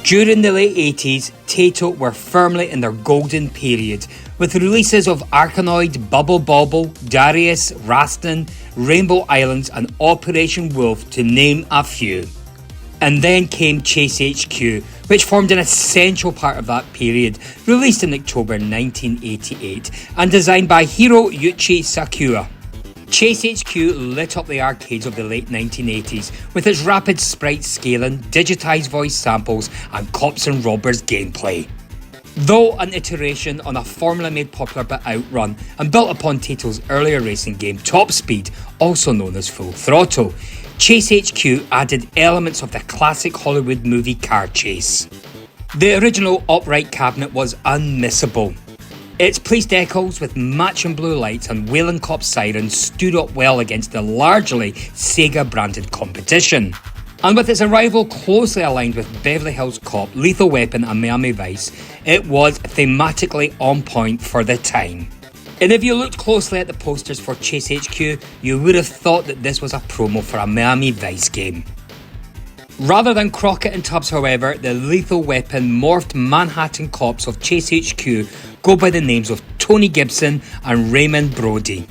During the late 80s, Taito were firmly in their golden period, with releases of Arkanoid, Bubble Bobble, Darius, Rastan, Rainbow Islands and Operation Wolf to name a few. And then came Chase H.Q, which formed an essential part of that period, released in October 1988 and designed by Hiroyuchi Sakura. Chase H.Q lit up the arcades of the late 1980s with its rapid sprite scaling, digitized voice samples and cops and robbers gameplay. Though an iteration on a formula made popular by OutRun and built upon Taito's earlier racing game Top Speed, also known as Full Throttle, Chase H.Q added elements of the classic Hollywood movie car chase. The original upright cabinet was unmissable. Its police decals with matching blue lights and wailing cop sirens stood up well against the largely Sega branded competition. And with its arrival closely aligned with Beverly Hills Cop, Lethal Weapon and Miami Vice, it was thematically on point for the time. And if you looked closely at the posters for Chase HQ, you would have thought that this was a promo for a Miami Vice game. Rather than Crockett and Tubbs, however, the Lethal Weapon morphed Manhattan cops of Chase HQ go by the names of Tony Gibson and Raymond Brody.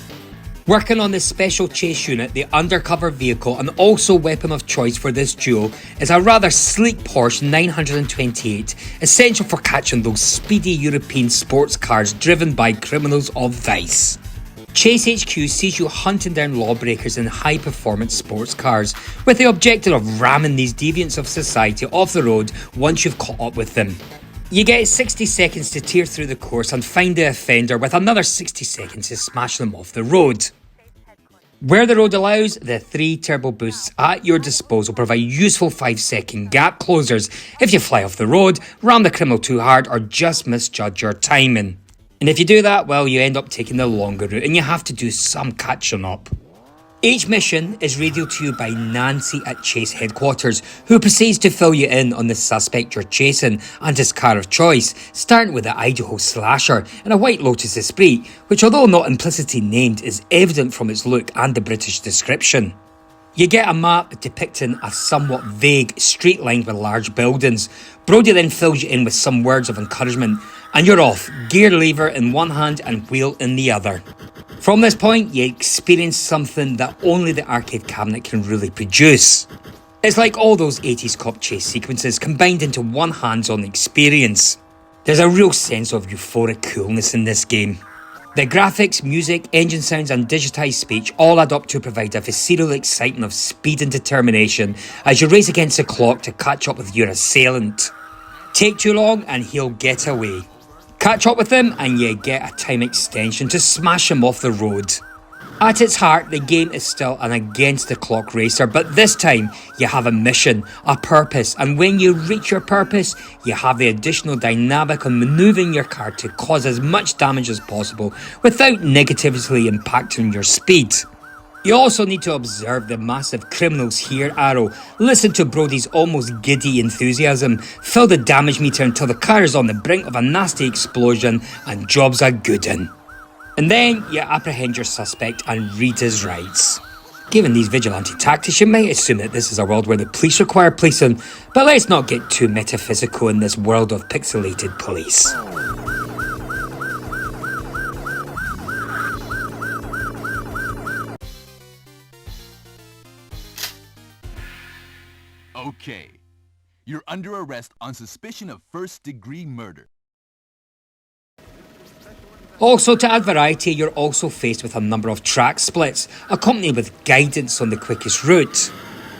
Working on this special chase unit, the undercover vehicle and also weapon of choice for this duo is a rather sleek Porsche 928, essential for catching those speedy European sports cars driven by criminals of vice. Chase HQ sees you hunting down lawbreakers in high-performance sports cars, with the objective of ramming these deviants of society off the road once you've caught up with them. You get 60 seconds to tear through the course and find the offender, with another 60 seconds to smash them off the road. Where the road allows, the 3 turbo boosts at your disposal provide useful 5-second gap closers if you fly off the road, ram the criminal too hard, or just misjudge your timing. And if you do that, well, you end up taking the longer route and you have to do some catching up. Each mission is radioed to you by Nancy at Chase headquarters, who proceeds to fill you in on the suspect you're chasing and his car of choice, starting with the Idaho Slasher and a White Lotus Esprit, which although not implicitly named is evident from its look and the British description. You get a map depicting a somewhat vague street lined with large buildings. Brody then fills you in with some words of encouragement, and you're off, gear lever in one hand and wheel in the other. From this point, you experience something that only the arcade cabinet can really produce. It's like all those 80s cop chase sequences combined into one hands-on experience. There's a real sense of euphoric coolness in this game. The graphics, music, engine sounds and digitized speech all add up to provide a visceral excitement of speed and determination as you race against the clock to catch up with your assailant. Take too long and he'll get away. Catch up with him and you get a time extension to smash him off the road. At its heart, the game is still an against the clock racer, but this time you have a mission, a purpose, and when you reach your purpose, you have the additional dynamic of manoeuvring your car to cause as much damage as possible without negatively impacting your speed. You also need to observe the massive criminals here arrow, listen to Brody's almost giddy enthusiasm, fill the damage meter until the car is on the brink of a nasty explosion, and job's a good un. And then you apprehend your suspect and read his rights. Given these vigilante tactics, you might assume that this is a world where the police require policing, but let's not get too metaphysical in this world of pixelated police. Okay, you're under arrest on suspicion of first-degree murder. Also, to add variety, you're also faced with a number of track splits, accompanied with guidance on the quickest route.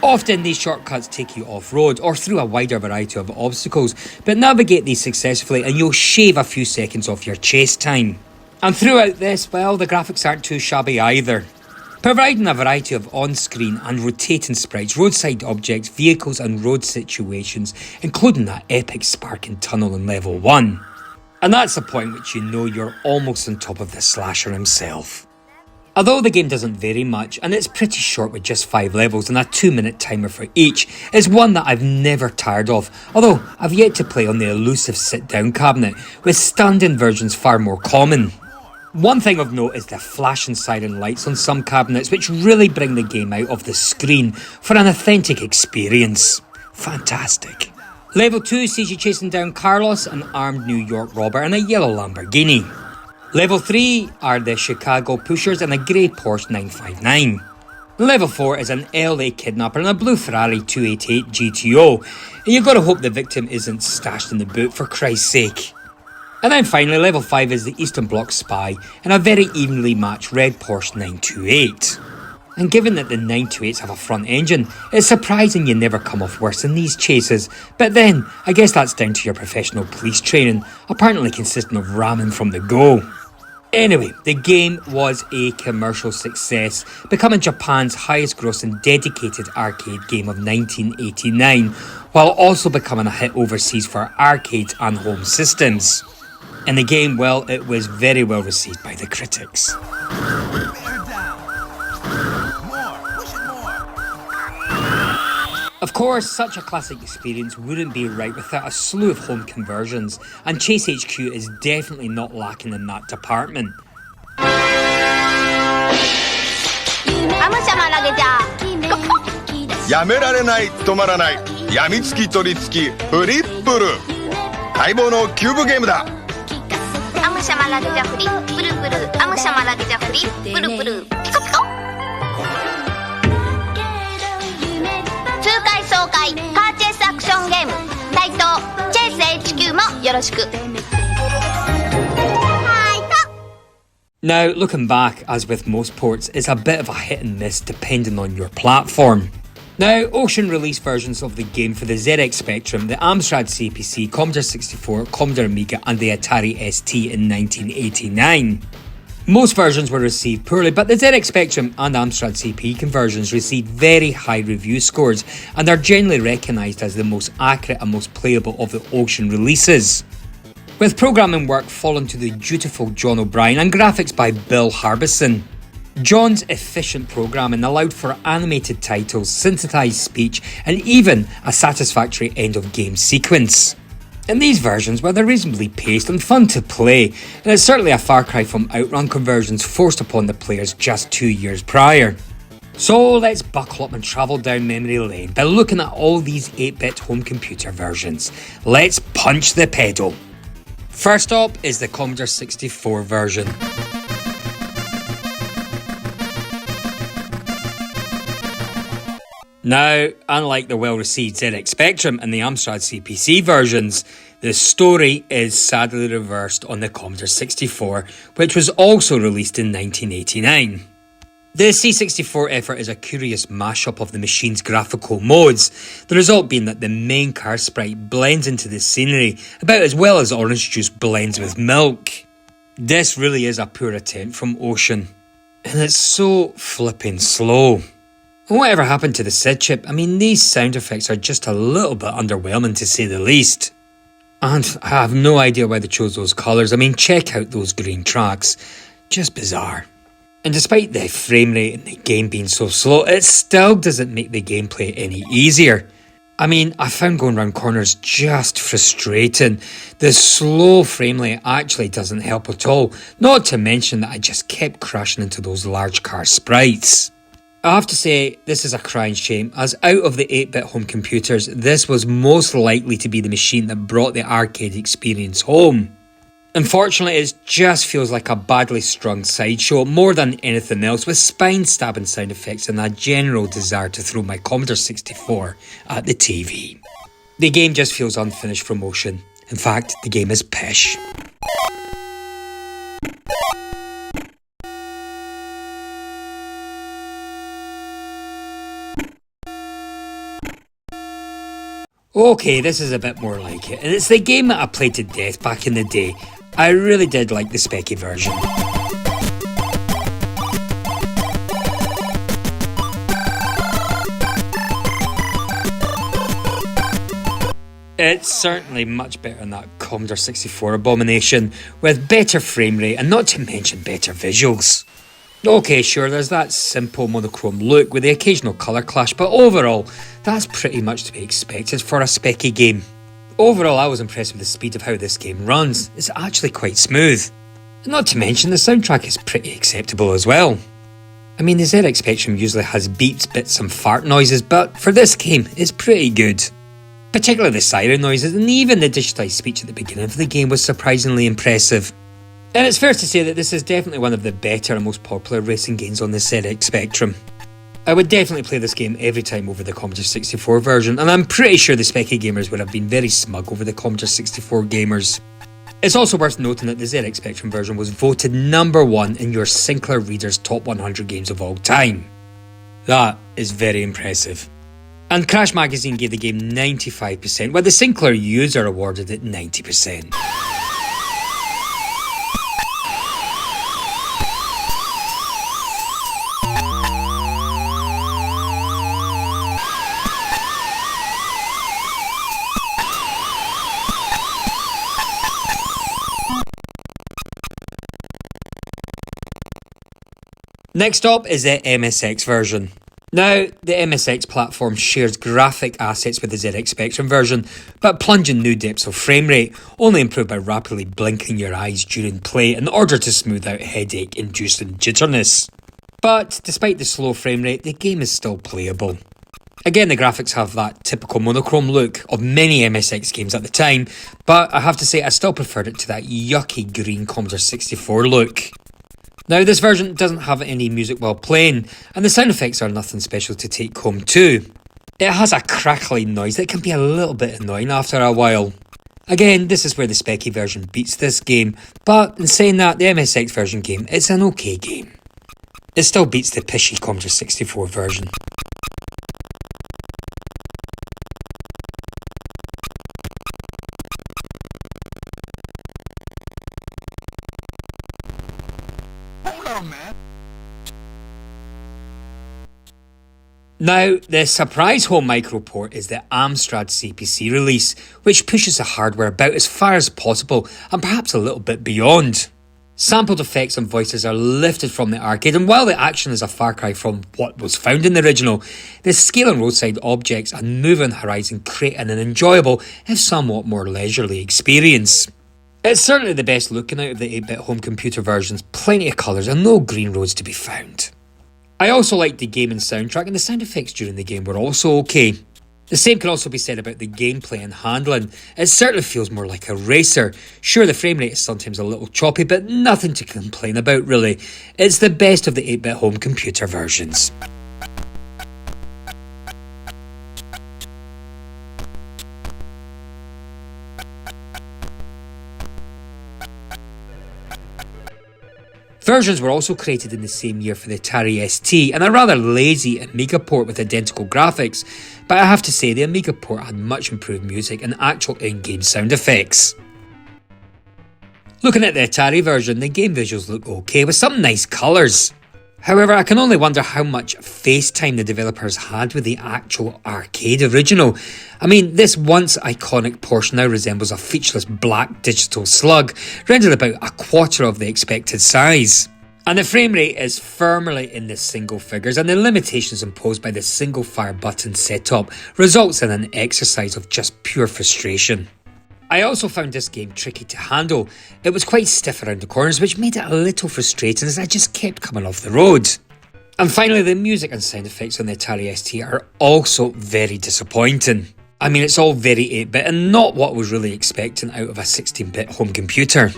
Often these shortcuts take you off-road or through a wider variety of obstacles, but navigate these successfully and you'll shave a few seconds off your chase time. And throughout this, well, the graphics aren't too shabby either. providing a variety of on-screen and rotating sprites, roadside objects, vehicles and road situations, including that epic sparking tunnel in level 1. And that's the point which you know you're almost on top of the slasher himself. Although the game doesn't vary much, and it's pretty short with just 5 levels and a 2-minute timer for each, it's one that I've never tired of, although I've yet to play on the elusive sit-down cabinet, with stand-in versions far more common. One thing of note is the flashing siren lights on some cabinets, which really bring the game out of the screen for an authentic experience. Fantastic. Level 2 sees you chasing down Carlos, an armed New York robber in a yellow Lamborghini. Level 3 are the Chicago Pushers in a grey Porsche 959. Level 4 is an LA kidnapper in a blue Ferrari 288 GTO, and you've got to hope the victim isn't stashed in the boot for Christ's sake. And then finally, level 5 is the Eastern Bloc spy in a very evenly matched red Porsche 928. And given that the 928s have a front engine, it's surprising you never come off worse in these chases, but then, I guess that's down to your professional police training, apparently consisting of ramming from the go. Anyway, the game was a commercial success, becoming Japan's highest grossing dedicated arcade game of 1989, while also becoming a hit overseas for arcades and home systems. And the game, well, it was very well received by the critics. Of course, such a classic experience wouldn't be right without a slew of home conversions, and Chase H.Q is definitely not lacking in that department. Now, looking back, as with most ports, it's a bit of a hit and miss depending on your platform. Now, Ocean released versions of the game for the ZX Spectrum, the Amstrad CPC, Commodore 64, Commodore Amiga and the Atari ST in 1989. Most versions were received poorly, but the ZX Spectrum and Amstrad CP conversions received very high review scores and are generally recognised as the most accurate and most playable of the Ocean releases. With programming work falling to the dutiful John O'Brien and graphics by Bill Harbison. John's efficient programming allowed for animated titles, synthesized speech, and even a satisfactory end-of-game sequence. And these versions were reasonably paced and fun to play, and it's certainly a far cry from OutRun conversions forced upon the players just 2 years prior. So let's buckle up and travel down memory lane by looking at all these 8-bit home computer versions. Let's punch the pedal. First up is the Commodore 64 version. Now, unlike the well-received ZX Spectrum and the Amstrad CPC versions, the story is sadly reversed on the Commodore 64, which was also released in 1989. The C64 effort is a curious mashup of the machine's graphical modes, the result being that the main car sprite blends into the scenery about as well as orange juice blends with milk. This really is a poor attempt from Ocean, and it's so flipping slow. Whatever happened to the SID chip? I mean, these sound effects are just a little bit underwhelming to say the least. And I have no idea why they chose those colours. I mean, check out those green tracks. Just bizarre. And despite the frame rate and the game being so slow, it still doesn't make the gameplay any easier. I mean, I found going around corners just frustrating. The slow frame rate actually doesn't help at all. Not to mention that I just kept crashing into those large car sprites. I have to say, this is a crying shame, as out of the 8-bit home computers, this was most likely to be the machine that brought the arcade experience home. Unfortunately, it just feels like a badly strung sideshow more than anything else, with spine-stabbing sound effects and a general desire to throw my Commodore 64 at the TV. The game just feels unfinished from Ocean. In fact, the game is pish. Okay, this is a bit more like it, and it's the game that I played to death back in the day. I really did like the Specky version. It's certainly much better than that Commodore 64 abomination, with better frame rate and not to mention better visuals. Okay, sure, there's that simple monochrome look with the occasional colour clash, but overall, that's pretty much to be expected for a specky game. Overall, I was impressed with the speed of how this game runs. It's actually quite smooth. And not to mention, the soundtrack is pretty acceptable as well. I mean, the ZX Spectrum usually has beeps, bits and fart noises, but for this game, it's pretty good. Particularly the siren noises, and even the digitized speech at the beginning of the game was surprisingly impressive. And it's fair to say that this is definitely one of the better and most popular racing games on the ZX Spectrum. I would definitely play this game every time over the Commodore 64 version, and I'm pretty sure the specky gamers would have been very smug over the Commodore 64 gamers. It's also worth noting that the ZX Spectrum version was voted number 1 in your Sinclair Reader's Top 100 Games of All Time. That is very impressive. And Crash Magazine gave the game 95%, while the Sinclair user awarded it 90%. Next up is the MSX version. Now, the MSX platform shares graphic assets with the ZX Spectrum version, but plunging new depths of frame rate, only improved by rapidly blinking your eyes during play in order to smooth out headache-inducing jitterness. But despite the slow frame rate, the game is still playable. Again, the graphics have that typical monochrome look of many MSX games at the time, but I have to say I still preferred it to that yucky green Commodore 64 look. Now, this version doesn't have any music while playing, and the sound effects are nothing special to take home too. It has a crackling noise that can be a little bit annoying after a while. Again, this is where the specky version beats this game, but in saying that, the MSX version game is an okay game. It still beats the pishy Commodore 64 version. Now, the surprise home micro port is the Amstrad CPC release, which pushes the hardware about as far as possible and perhaps a little bit beyond. Sampled effects and voices are lifted from the arcade, and while the action is a far cry from what was found in the original, the scale and roadside objects and moving horizon create an enjoyable, if somewhat more leisurely experience. It's certainly the best looking out of the 8-bit home computer versions, plenty of colours and no green roads to be found. I also liked the game and soundtrack, and the sound effects during the game were also okay. The same can also be said about the gameplay and handling. It certainly feels more like a racer. Sure, the frame rate is sometimes a little choppy, but nothing to complain about really. It's the best of the 8-bit home computer versions. Versions were also created in the same year for the Atari ST and a rather lazy Amiga port with identical graphics, but I have to say the Amiga port had much improved music and actual in-game sound effects. Looking at the Atari version, the game visuals look okay with some nice colours. However, I can only wonder how much face time the developers had with the actual arcade original. I mean, this once iconic portion now resembles a featureless black digital slug, rendered about a quarter of the expected size. And the frame rate is firmly in the single figures, and the limitations imposed by the single fire button setup results in an exercise of just pure frustration. I also found this game tricky to handle. It was quite stiff around the corners, which made it a little frustrating as I just kept coming off the road. And finally, the music and sound effects on the Atari ST are also very disappointing. I mean, it's all very 8-bit and not what I was really expecting out of a 16-bit home computer.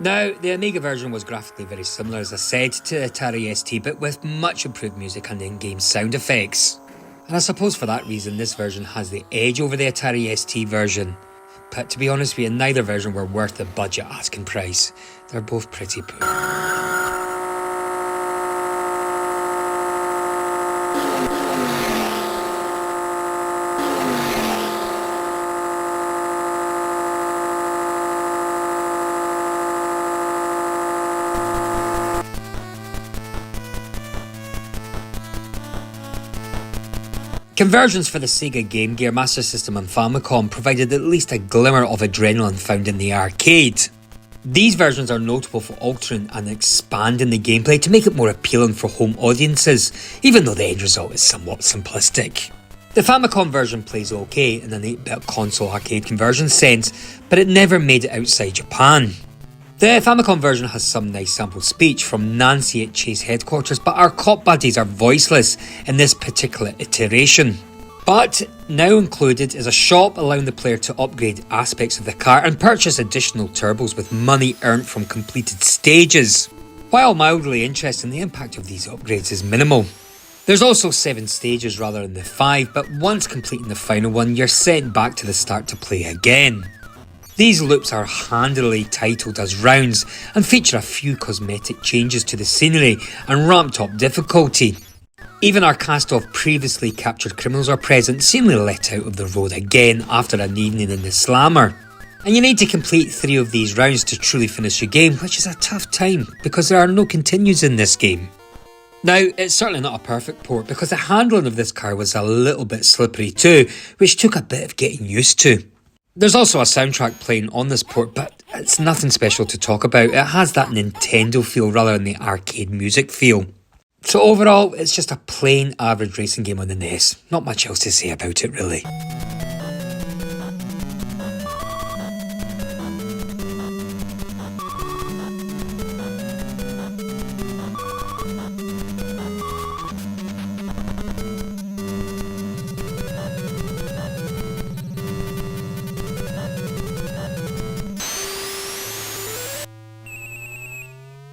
Now, the Amiga version was graphically very similar, as I said, to the Atari ST, but with much improved music and in-game sound effects. And I suppose for that reason, this version has the edge over the Atari ST version. But to be honest with you, neither version were worth the budget asking price. They're both pretty poor. Conversions for the Sega Game Gear, Master System and Famicom provided at least a glimmer of adrenaline found in the arcade. These versions are notable for altering and expanding the gameplay to make it more appealing for home audiences, even though the end result is somewhat simplistic. The Famicom version plays okay in an 8-bit console arcade conversion sense, but it never made it outside Japan. The Famicom version has some nice sample speech from Nancy at Chase headquarters, but our cop buddies are voiceless in this particular iteration. But now included is a shop allowing the player to upgrade aspects of the car and purchase additional turbos with money earned from completed stages. While mildly interesting, the impact of these upgrades is minimal. There's also 7 stages rather than the 5, but once completing the final one, you're sent back to the start to play again. These loops are handily titled as rounds and feature a few cosmetic changes to the scenery and ramped up difficulty. Even our cast of previously captured criminals are present, seemingly let out of the road again after an evening in the slammer. And you need to complete 3 of these rounds to truly finish your game, which is a tough time because there are no continues in this game. Now, it's certainly not a perfect port because the handling of this car was a little bit slippery too, which took a bit of getting used to. There's also a soundtrack playing on this port, but it's nothing special to talk about. It has that Nintendo feel rather than the arcade music feel. So overall, it's just a plain average racing game on the NES. Not much else to say about it really.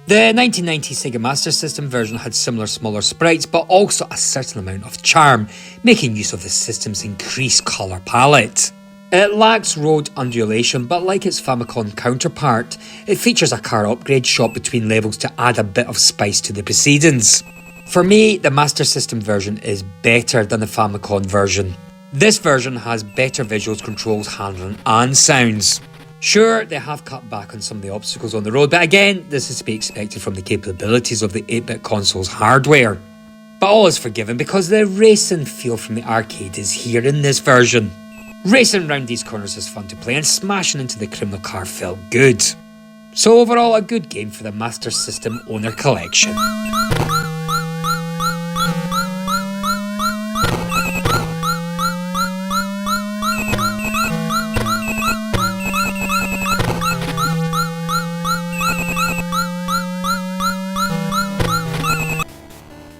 The 1990 Sega Master System version had similar smaller sprites, but also a certain amount of charm, making use of the system's increased colour palette. It lacks road undulation, but like its Famicom counterpart, it features a car upgrade shop between levels to add a bit of spice to the proceedings. For me, the Master System version is better than the Famicom version. This version has better visuals, controls, handling and sounds. Sure, they have cut back on some of the obstacles on the road, but again, this is to be expected from the capabilities of the 8-bit console's hardware. But all is forgiven because the racing feel from the arcade is here in this version. Racing round these corners is fun to play and smashing into the criminal car felt good. So overall, a good game for the Master System owner collection.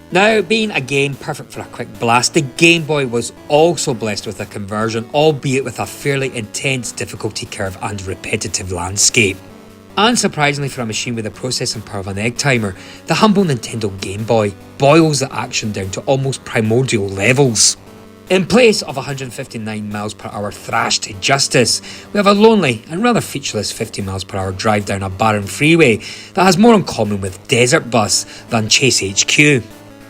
Now, being a game perfect for a quick blast, the Game Boy was also blessed with a conversion, albeit with a fairly intense difficulty curve and repetitive landscape. Unsurprisingly for a machine with the processing power of an egg timer, the humble Nintendo Game Boy boils the action down to almost primordial levels. In place of 159 mph thrash to justice, we have a lonely and rather featureless 50 mph drive down a barren freeway that has more in common with Desert Bus than Chase H.Q.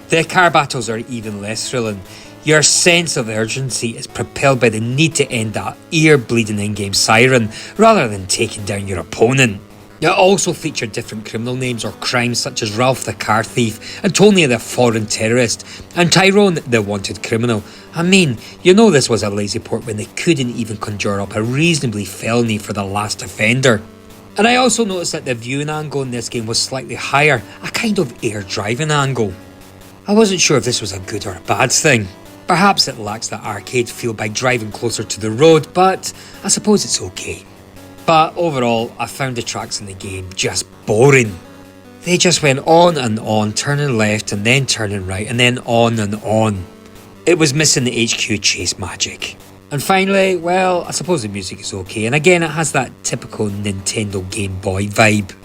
The car battles are even less thrilling. Your sense of urgency is propelled by the need to end that ear-bleeding in-game siren rather than taking down your opponent. It also featured different criminal names or crimes such as Ralph the car thief, Antonia the foreign terrorist, and Tyrone the wanted criminal. I mean, you know this was a lazy port when they couldn't even conjure up a reasonably felony for the last offender. And I also noticed that the viewing angle in this game was slightly higher, a kind of air driving angle. I wasn't sure if this was a good or a bad thing. Perhaps it lacks that arcade feel by driving closer to the road, but I suppose it's okay. But overall, I found the tracks in the game just boring. They just went on, turning left and then turning right and then on and on. It was missing the HQ chase magic. And finally, well, I suppose the music is okay, and again it has that typical Nintendo Game Boy vibe.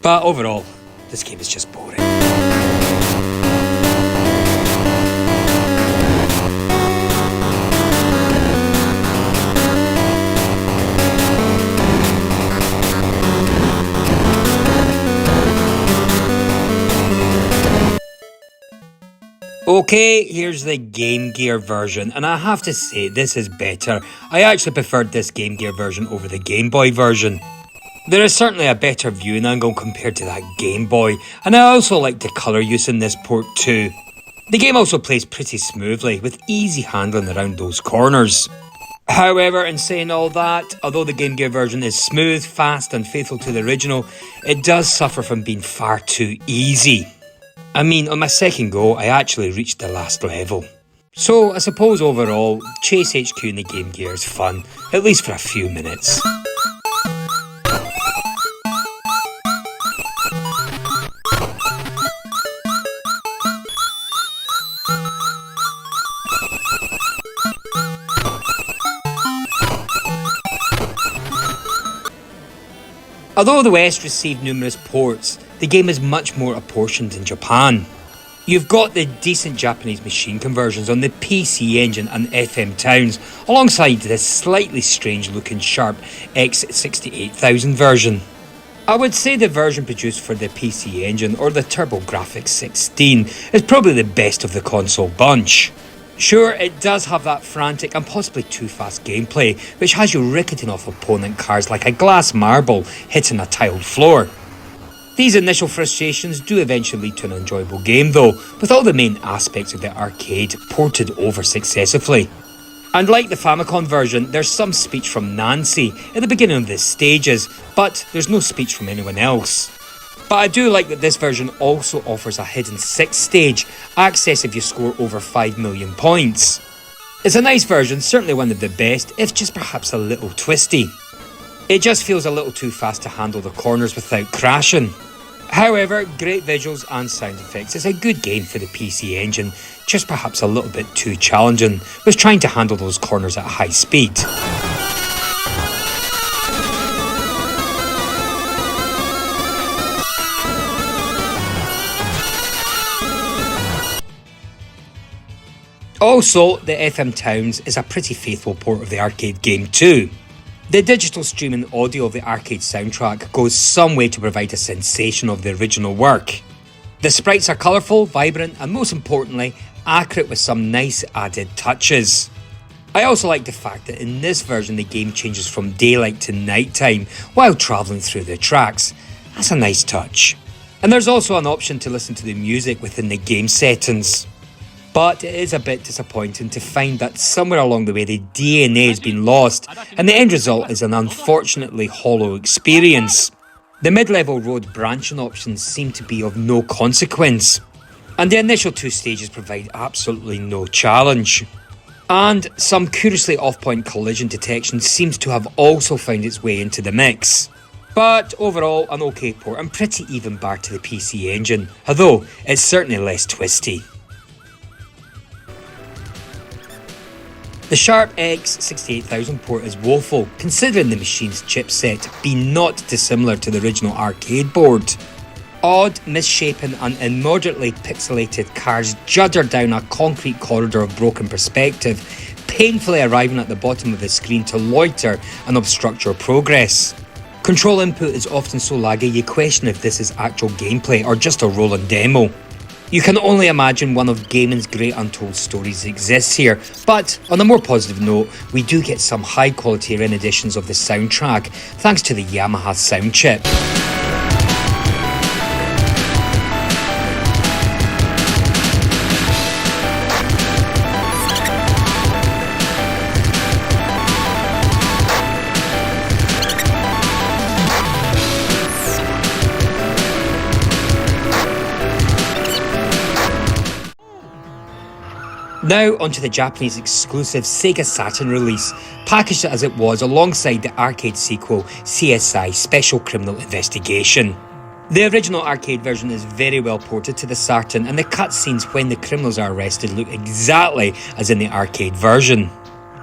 But overall, this game is just boring. Okay, here's the Game Gear version, and I have to say this is better. I actually preferred this Game Gear version over the Game Boy version. There is certainly a better viewing angle compared to that Game Boy, and I also like the colour use in this port too. The game also plays pretty smoothly, with easy handling around those corners. However, in saying all that, although the Game Gear version is smooth, fast and faithful to the original, it does suffer from being far too easy. I mean, on my second go, I actually reached the last level. So, I suppose overall, Chase H.Q in the Game Gear is fun, at least for a few minutes. Although the West received numerous ports, the game is much more apportioned in Japan. You've got the decent Japanese machine conversions on the PC Engine and FM Towns, alongside the slightly strange looking Sharp X68000 version. I would say the version produced for the PC Engine or the TurboGrafx 16 is probably the best of the console bunch. Sure, it does have that frantic and possibly too fast gameplay, which has you ricketing off opponent cars like a glass marble hitting a tiled floor. These initial frustrations do eventually lead to an enjoyable game though, with all the main aspects of the arcade ported over successively. And like the Famicom version, there's some speech from Nancy at the beginning of the stages, but there's no speech from anyone else. But I do like that this version also offers a hidden 6th stage, access if you score over 5 million points. It's a nice version, certainly one of the best, if just perhaps a little twisty. It just feels a little too fast to handle the corners without crashing. However, great visuals and sound effects. It's a good game for the PC Engine, just perhaps a little bit too challenging, with trying to handle those corners at high speed. Also, the FM Towns is a pretty faithful port of the arcade game too. The digital streaming audio of the arcade soundtrack goes some way to provide a sensation of the original work. The sprites are colourful, vibrant and most importantly, accurate with some nice added touches. I also like the fact that in this version the game changes from daylight to nighttime while travelling through the tracks. That's a nice touch. And there's also an option to listen to the music within the game settings. But it is a bit disappointing to find that somewhere along the way the DNA has been lost and the end result is an unfortunately hollow experience. The mid-level road branching options seem to be of no consequence, and the initial 2 stages provide absolutely no challenge. And some curiously off-point collision detection seems to have also found its way into the mix. But overall, an okay port and pretty even bar to the PC Engine, although it's certainly less twisty. The Sharp X68000 port is woeful, considering the machine's chipset being not dissimilar to the original arcade board. Odd, misshapen and immoderately pixelated cars judder down a concrete corridor of broken perspective, painfully arriving at the bottom of the screen to loiter and obstruct your progress. Control input is often so laggy you question if this is actual gameplay or just a rolling demo. You can only imagine one of gaming's great untold stories exists here, but on a more positive note, we do get some high quality renditions of the soundtrack thanks to the Yamaha sound chip. Now onto the Japanese exclusive Sega Saturn release, packaged as it was alongside the arcade sequel S.C.I. Special Criminal Investigation. The original arcade version is very well ported to the Saturn and the cutscenes when the criminals are arrested look exactly as in the arcade version.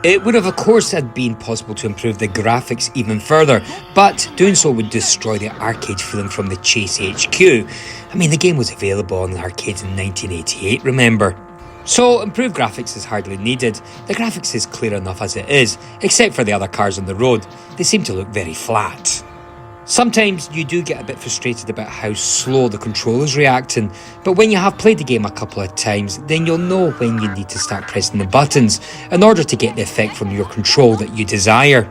It would have of course had been possible to improve the graphics even further, but doing so would destroy the arcade feeling from the Chase H.Q. I mean, the game was available on the arcades in 1988, remember? So improved graphics is hardly needed. The graphics is clear enough as it is, except for the other cars on the road. They seem to look very flat. Sometimes you do get a bit frustrated about how slow the control is reacting, but when you have played the game a couple of times, then you'll know when you need to start pressing the buttons in order to get the effect from your control that you desire.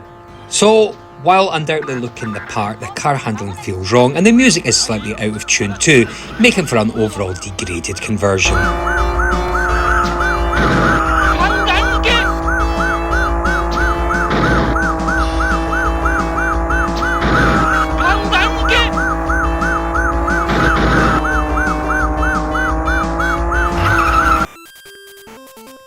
So, while undoubtedly looking the part, the car handling feels wrong and the music is slightly out of tune too, making for an overall degraded conversion.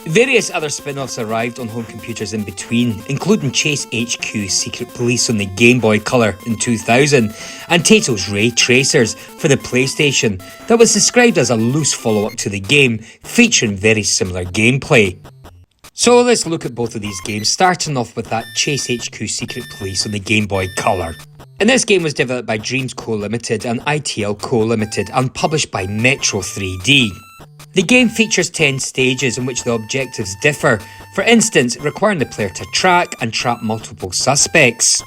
Various other spin-offs arrived on home computers in between, including Chase H.Q Secret Police on the Game Boy Color in 2000, and Taito's Ray Tracers for the PlayStation, that was described as a loose follow-up to the game, featuring very similar gameplay. So let's look at both of these games, starting off with that Chase H.Q Secret Police on the Game Boy Color. And this game was developed by Dreams Co Limited and ITL Co Limited and published by Metro 3D. The game features 10 stages in which the objectives differ, for instance requiring the player to track and trap multiple suspects.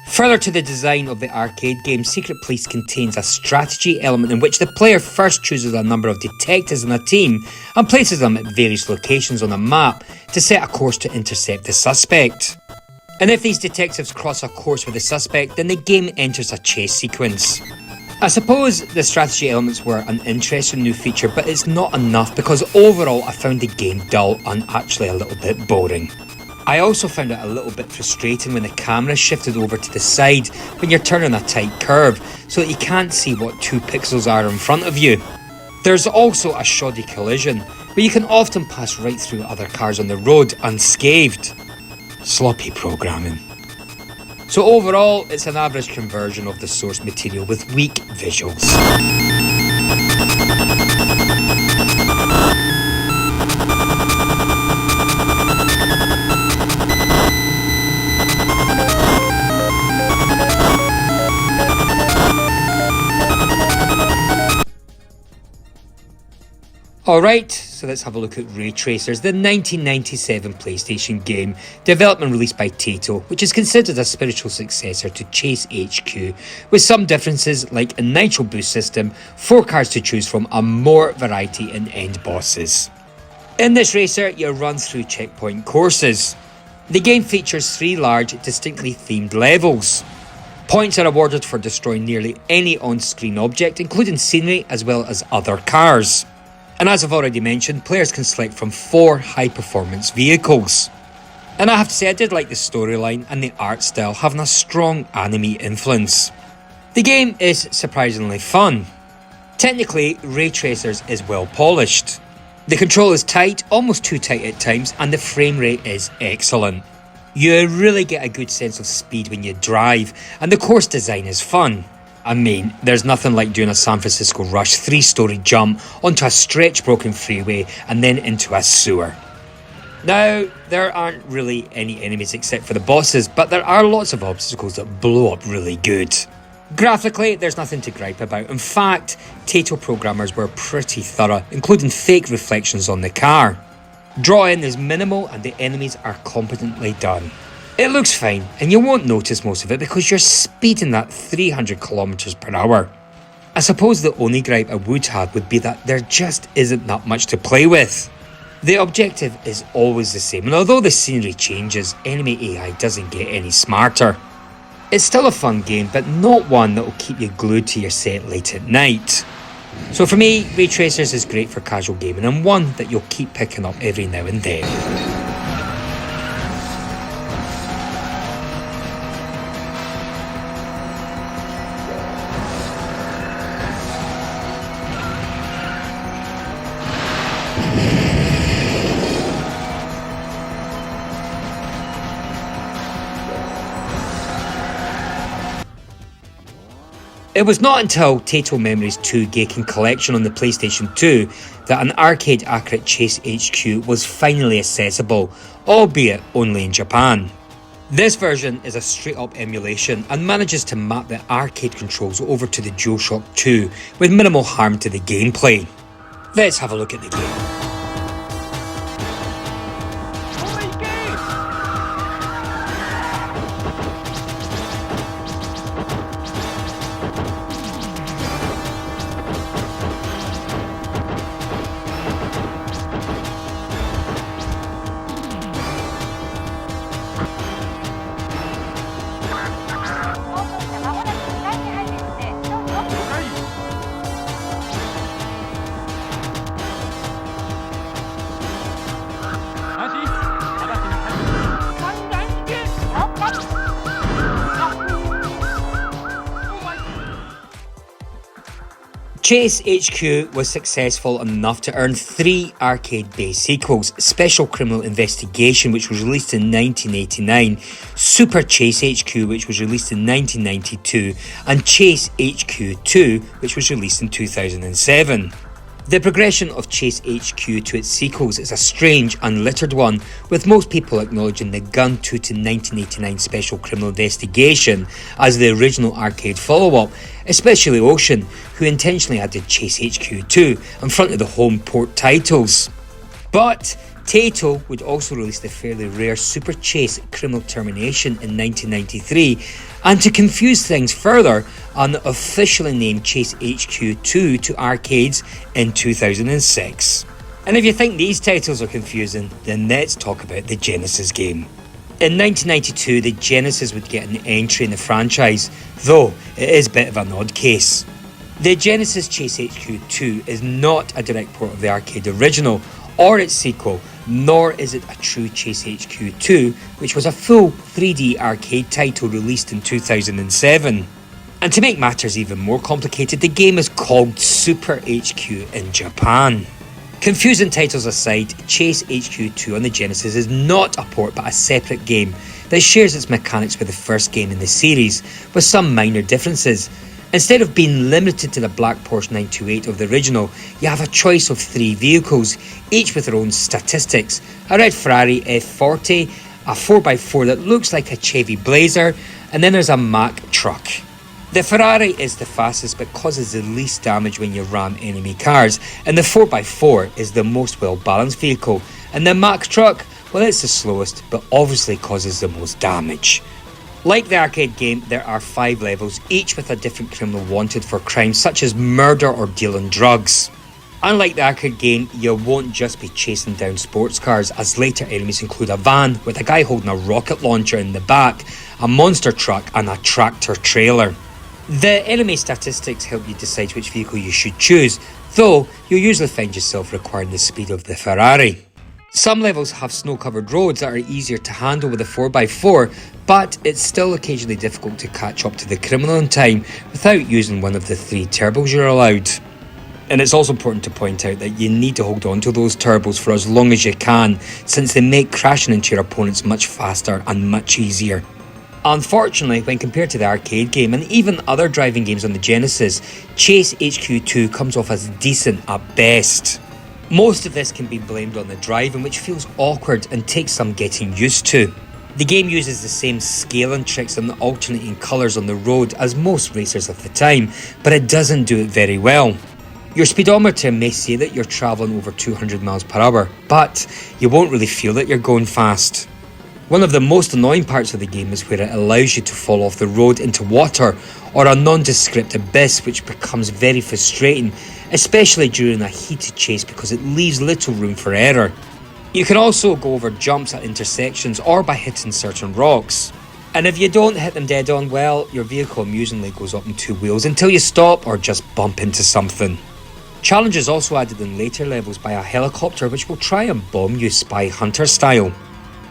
Further to the design of the arcade game, Secret Police contains a strategy element in which the player first chooses a number of detectives in a team and places them at various locations on a map to set a course to intercept the suspect. And if these detectives cross a course with the suspect, then the game enters a chase sequence. I suppose the strategy elements were an interesting new feature, but it's not enough because overall I found the game dull and actually a little bit boring. I also found it a little bit frustrating when the camera shifted over to the side when you're turning a tight curve, so that you can't see what 2 pixels are in front of you. There's also a shoddy collision, where you can often pass right through other cars on the road unscathed. Sloppy programming. So overall, it's an average conversion of the source material with weak visuals. Alright, so let's have a look at Ray Tracers, the 1997 PlayStation game, developed and released by Taito, which is considered a spiritual successor to Chase HQ, with some differences like a nitro boost system, 4 cars to choose from, and more variety in end bosses. In this racer, you run through checkpoint courses. The game features 3 large, distinctly themed levels. Points are awarded for destroying nearly any on-screen object, including scenery as well as other cars. And as I've already mentioned, players can select from 4 high-performance vehicles. And I have to say I did like the storyline and the art style having a strong anime influence. The game is surprisingly fun. Technically, Ray Tracers is well polished. The control is tight, almost too tight at times, and the frame rate is excellent. You really get a good sense of speed when you drive, and the course design is fun. I mean, there's nothing like doing a San Francisco Rush 3-storey jump onto a stretch-broken freeway and then into a sewer. Now, there aren't really any enemies except for the bosses, but there are lots of obstacles that blow up really good. Graphically, there's nothing to gripe about. In fact, Taito programmers were pretty thorough, including fake reflections on the car. Drawing is minimal and the enemies are competently done. It looks fine, and you won't notice most of it because you're speeding at 300 km per hour. I suppose the only gripe I would have would be that there just isn't that much to play with. The objective is always the same, and although the scenery changes, enemy AI doesn't get any smarter. It's still a fun game, but not one that will keep you glued to your set late at night. So for me, Ray Tracers is great for casual gaming and one that you'll keep picking up every now and then. It was not until Taito Memories 2 Geiken Collection on the PlayStation 2 that an arcade accurate Chase HQ was finally accessible, albeit only in Japan. This version is a straight up emulation and manages to map the arcade controls over to the DualShock 2 with minimal harm to the gameplay. Let's have a look at the game. Chase H.Q. was successful enough to earn 3 arcade-based sequels: Special Criminal Investigation, which was released in 1989, Super Chase H.Q., which was released in 1992, and Chase H.Q. 2, which was released in 2007. The progression of Chase H.Q. to its sequels is a strange, unlittered one, with most people acknowledging the gun-toted 1989 Special Criminal Investigation as the original arcade follow-up, especially Ocean, who intentionally added Chase H.Q. 2 in front of the home port titles. But Taito would also release the fairly rare Super Chase Criminal Termination in 1993, and to confuse things further, unofficially named Chase HQ 2 to arcades in 2006. And if you think these titles are confusing, then let's talk about the Genesis game. In 1992, the Genesis would get an entry in the franchise, though it is a bit of an odd case. The Genesis Chase HQ 2 is not a direct port of the arcade original or its sequel, nor is it a true Chase HQ 2, which was a full 3D arcade title released in 2007. And to make matters even more complicated, the game is called Super HQ in Japan. Confusing titles aside, Chase HQ 2 on the Genesis is not a port but a separate game that shares its mechanics with the first game in the series, with some minor differences. Instead of being limited to the black Porsche 928 of the original, you have a choice of 3 vehicles, each with their own statistics: a red Ferrari F40, a 4x4 that looks like a Chevy Blazer, and then there's a Mack truck. The Ferrari is the fastest but causes the least damage when you ram enemy cars, and the 4x4 is the most well balanced vehicle, and the Mack truck, well, it's the slowest but obviously causes the most damage. Like the arcade game, there are 5 levels, each with a different criminal wanted for crimes such as murder or dealing drugs. Unlike the arcade game, you won't just be chasing down sports cars, as later enemies include a van with a guy holding a rocket launcher in the back, a monster truck and a tractor trailer. The enemy statistics help you decide which vehicle you should choose, though you'll usually find yourself requiring the speed of the Ferrari. Some levels have snow-covered roads that are easier to handle with a 4x4, but it's still occasionally difficult to catch up to the criminal in time without using one of the 3 turbos you're allowed. And it's also important to point out that you need to hold on to those turbos for as long as you can, since they make crashing into your opponents much faster and much easier. Unfortunately, when compared to the arcade game and even other driving games on the Genesis, Chase HQ 2 comes off as decent at best. Most of this can be blamed on the driving, which feels awkward and takes some getting used to. The game uses the same scaling tricks and alternating colours on the road as most racers of the time, but it doesn't do it very well. Your speedometer may say that you're travelling over 200 miles per hour, but you won't really feel that you're going fast. One of the most annoying parts of the game is where it allows you to fall off the road into water or a nondescript abyss, which becomes very frustrating, especially during a heated chase because it leaves little room for error. You can also go over jumps at intersections or by hitting certain rocks. And if you don't hit them dead on, well, your vehicle amusingly goes up on 2 wheels until you stop or just bump into something. Challenge is also added in later levels by a helicopter which will try and bomb you spy hunter style.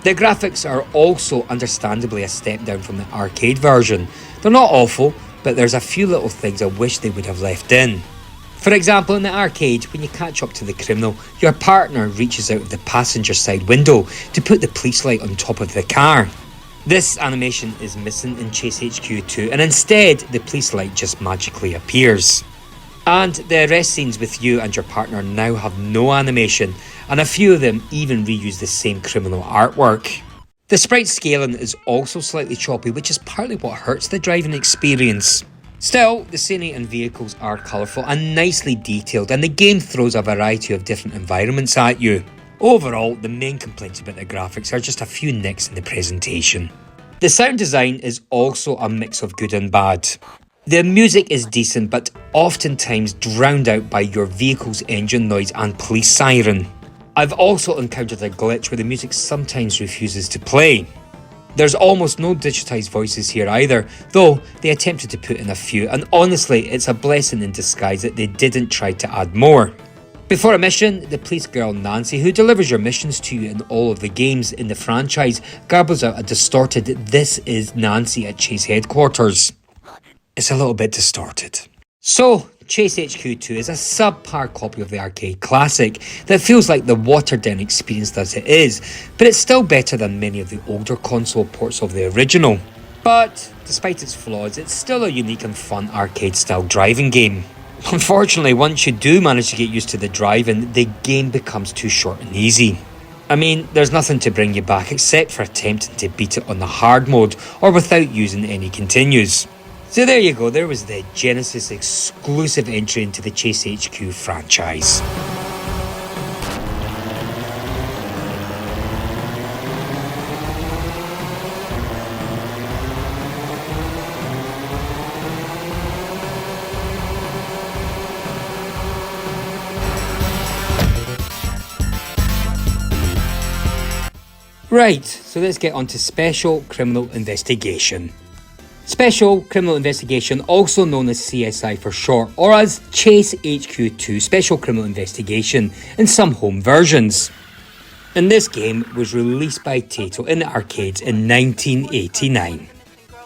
The graphics are also understandably a step down from the arcade version. They're not awful, but there's a few little things I wish they would have left in. For example, in the arcade, when you catch up to the criminal, your partner reaches out of the passenger side window to put the police light on top of the car. This animation is missing in Chase HQ 2, and instead the police light just magically appears. And the arrest scenes with you and your partner now have no animation, and a few of them even reuse the same criminal artwork. The sprite scaling is also slightly choppy, which is partly what hurts the driving experience. Still, the scenery and vehicles are colourful and nicely detailed, and the game throws a variety of different environments at you. Overall, the main complaints about the graphics are just a few nicks in the presentation. The sound design is also a mix of good and bad. The music is decent, but oftentimes drowned out by your vehicle's engine noise and police siren. I've also encountered a glitch where the music sometimes refuses to play. There's almost no digitized voices here either, though they attempted to put in a few, and honestly it's a blessing in disguise that they didn't try to add more. Before a mission, the police girl Nancy, who delivers your missions to you in all of the games in the franchise, garbles out a distorted "This is Nancy" at Chase headquarters. It's a little bit distorted. So, Chase H.Q. 2 is a subpar copy of the arcade classic that feels like the watered-down experience as it is, but it's still better than many of the older console ports of the original. But, despite its flaws, it's still a unique and fun arcade-style driving game. Unfortunately, once you do manage to get used to the driving, the game becomes too short and easy. I mean, there's nothing to bring you back except for attempting to beat it on the hard mode or without using any continues. So there you go, there was the Genesis exclusive entry into the Chase H.Q. franchise. Right, so let's get on to Special Criminal Investigation. Special Criminal Investigation, also known as CSI for short, or as Chase H.Q. 2 Special Criminal Investigation in some home versions. And this game was released by Taito in the arcades in 1989.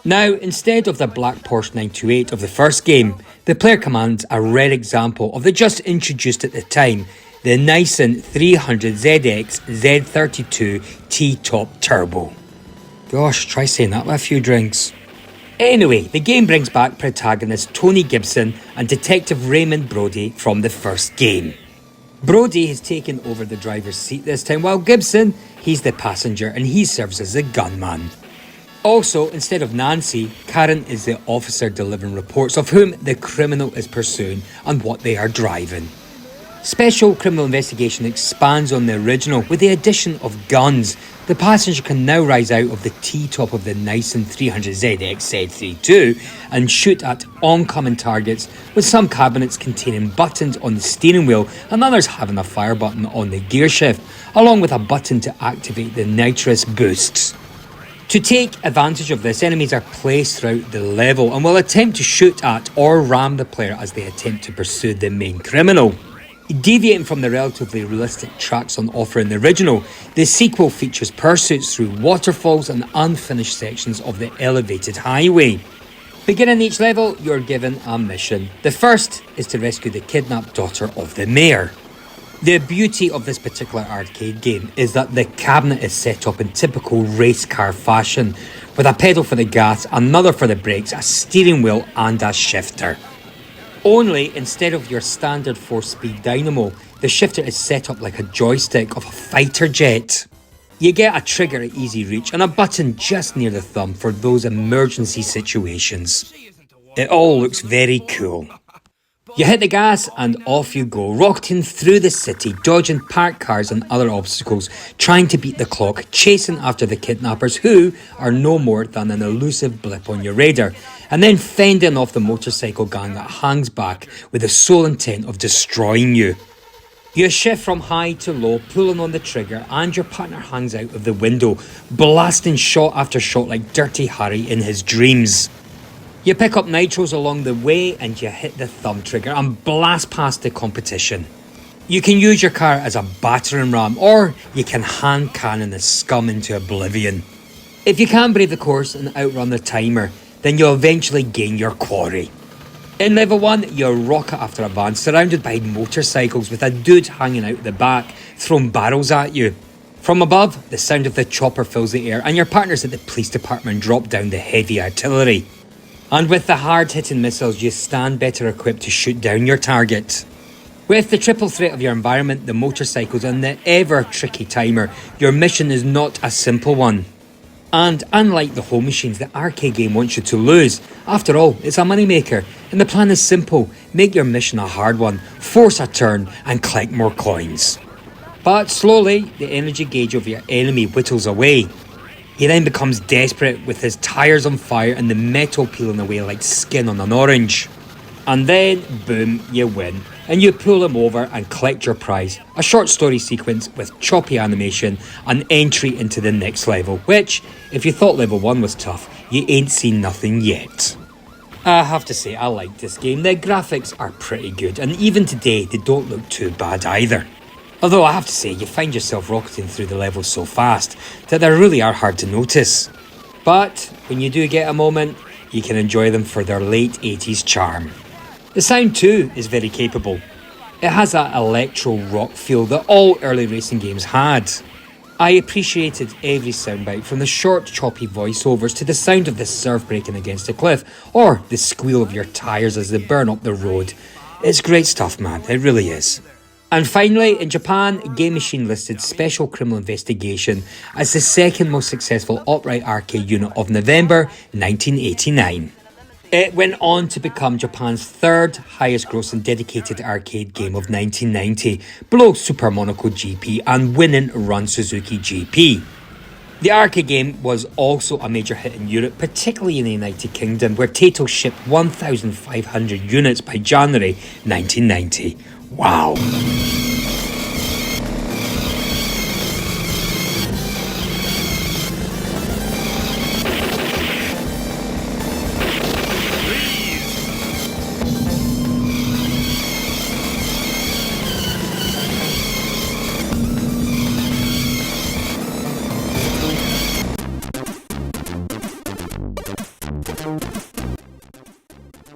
Now, instead of the black Porsche 928 of the first game, the player commands a rare example of the just introduced at the time, the Nissan 300ZX Z32 T-Top Turbo. Gosh, try saying that with a few drinks. Anyway, the game brings back protagonist Tony Gibson and Detective Raymond Brody from the first game. Brody has taken over the driver's seat this time, while Gibson, he's the passenger and he serves as the gunman. Also, instead of Nancy, Karen is the officer delivering reports of whom the criminal is pursuing and what they are driving. Special Criminal Investigation expands on the original with the addition of guns. The passenger can now rise out of the T-top of the Nissan 300ZX Z32 and shoot at oncoming targets, with some cabinets containing buttons on the steering wheel and others having a fire button on the gear shift, along with a button to activate the nitrous boosts. To take advantage of this, enemies are placed throughout the level and will attempt to shoot at or ram the player as they attempt to pursue the main criminal. Deviating from the relatively realistic tracks on offer in the original, the sequel features pursuits through waterfalls and unfinished sections of the elevated highway. Beginning each level, you're given a mission. The first is to rescue the kidnapped daughter of the mayor. The beauty of this particular arcade game is that the cabinet is set up in typical race car fashion, with a pedal for the gas, another for the brakes, a steering wheel and a shifter. Only, instead of your standard 4-speed dynamo, the shifter is set up like a joystick of a fighter jet. You get a trigger at easy reach and a button just near the thumb for those emergency situations. It all looks very cool. You hit the gas and off you go, rocketing through the city, dodging parked cars and other obstacles, trying to beat the clock, chasing after the kidnappers who are no more than an elusive blip on your radar, and then fending off the motorcycle gang that hangs back with the sole intent of destroying you. You shift from high to low, pulling on the trigger, and your partner hangs out of the window, blasting shot after shot like Dirty Harry in his dreams. You pick up nitros along the way and you hit the thumb trigger and blast past the competition. You can use your car as a battering ram, or you can hand cannon the scum into oblivion. If you can't brave the course and outrun the timer, then you'll eventually gain your quarry. In level 1, you rocket after a van surrounded by motorcycles with a dude hanging out the back, throwing barrels at you. From above, the sound of the chopper fills the air and your partners at the police department drop down the heavy artillery. And with the hard-hitting missiles, you stand better equipped to shoot down your target. With the triple threat of your environment, the motorcycles and the ever-tricky timer, your mission is not a simple one. And unlike the home machines, the arcade game wants you to lose. After all, it's a moneymaker, and the plan is simple. Make your mission a hard one, force a turn, and collect more coins. But slowly, the energy gauge of your enemy whittles away. He then becomes desperate with his tyres on fire and the metal peeling away like skin on an orange. And then, boom, you win. And you pull him over and collect your prize. A short story sequence with choppy animation and entry into the next level, which, if you thought level 1 was tough, you ain't seen nothing yet. I have to say, I like this game. The graphics are pretty good, and even today, they don't look too bad either. Although I have to say, you find yourself rocketing through the levels so fast that they really are hard to notice. But when you do get a moment, you can enjoy them for their late 80s charm. The sound too is very capable. It has that electro rock feel that all early racing games had. I appreciated every soundbite, from the short choppy voiceovers to the sound of the surf breaking against a cliff, or the squeal of your tyres as they burn up the road. It's great stuff, man, it really is. And finally, in Japan, Game Machine listed Special Criminal Investigation as the second most successful upright arcade unit of November 1989. It went on to become Japan's third highest grossing dedicated arcade game of 1990, below Super Monaco GP and winning Run Suzuki GP. The arcade game was also a major hit in Europe, particularly in the United Kingdom, where Taito shipped 1,500 units by January 1990. Wow.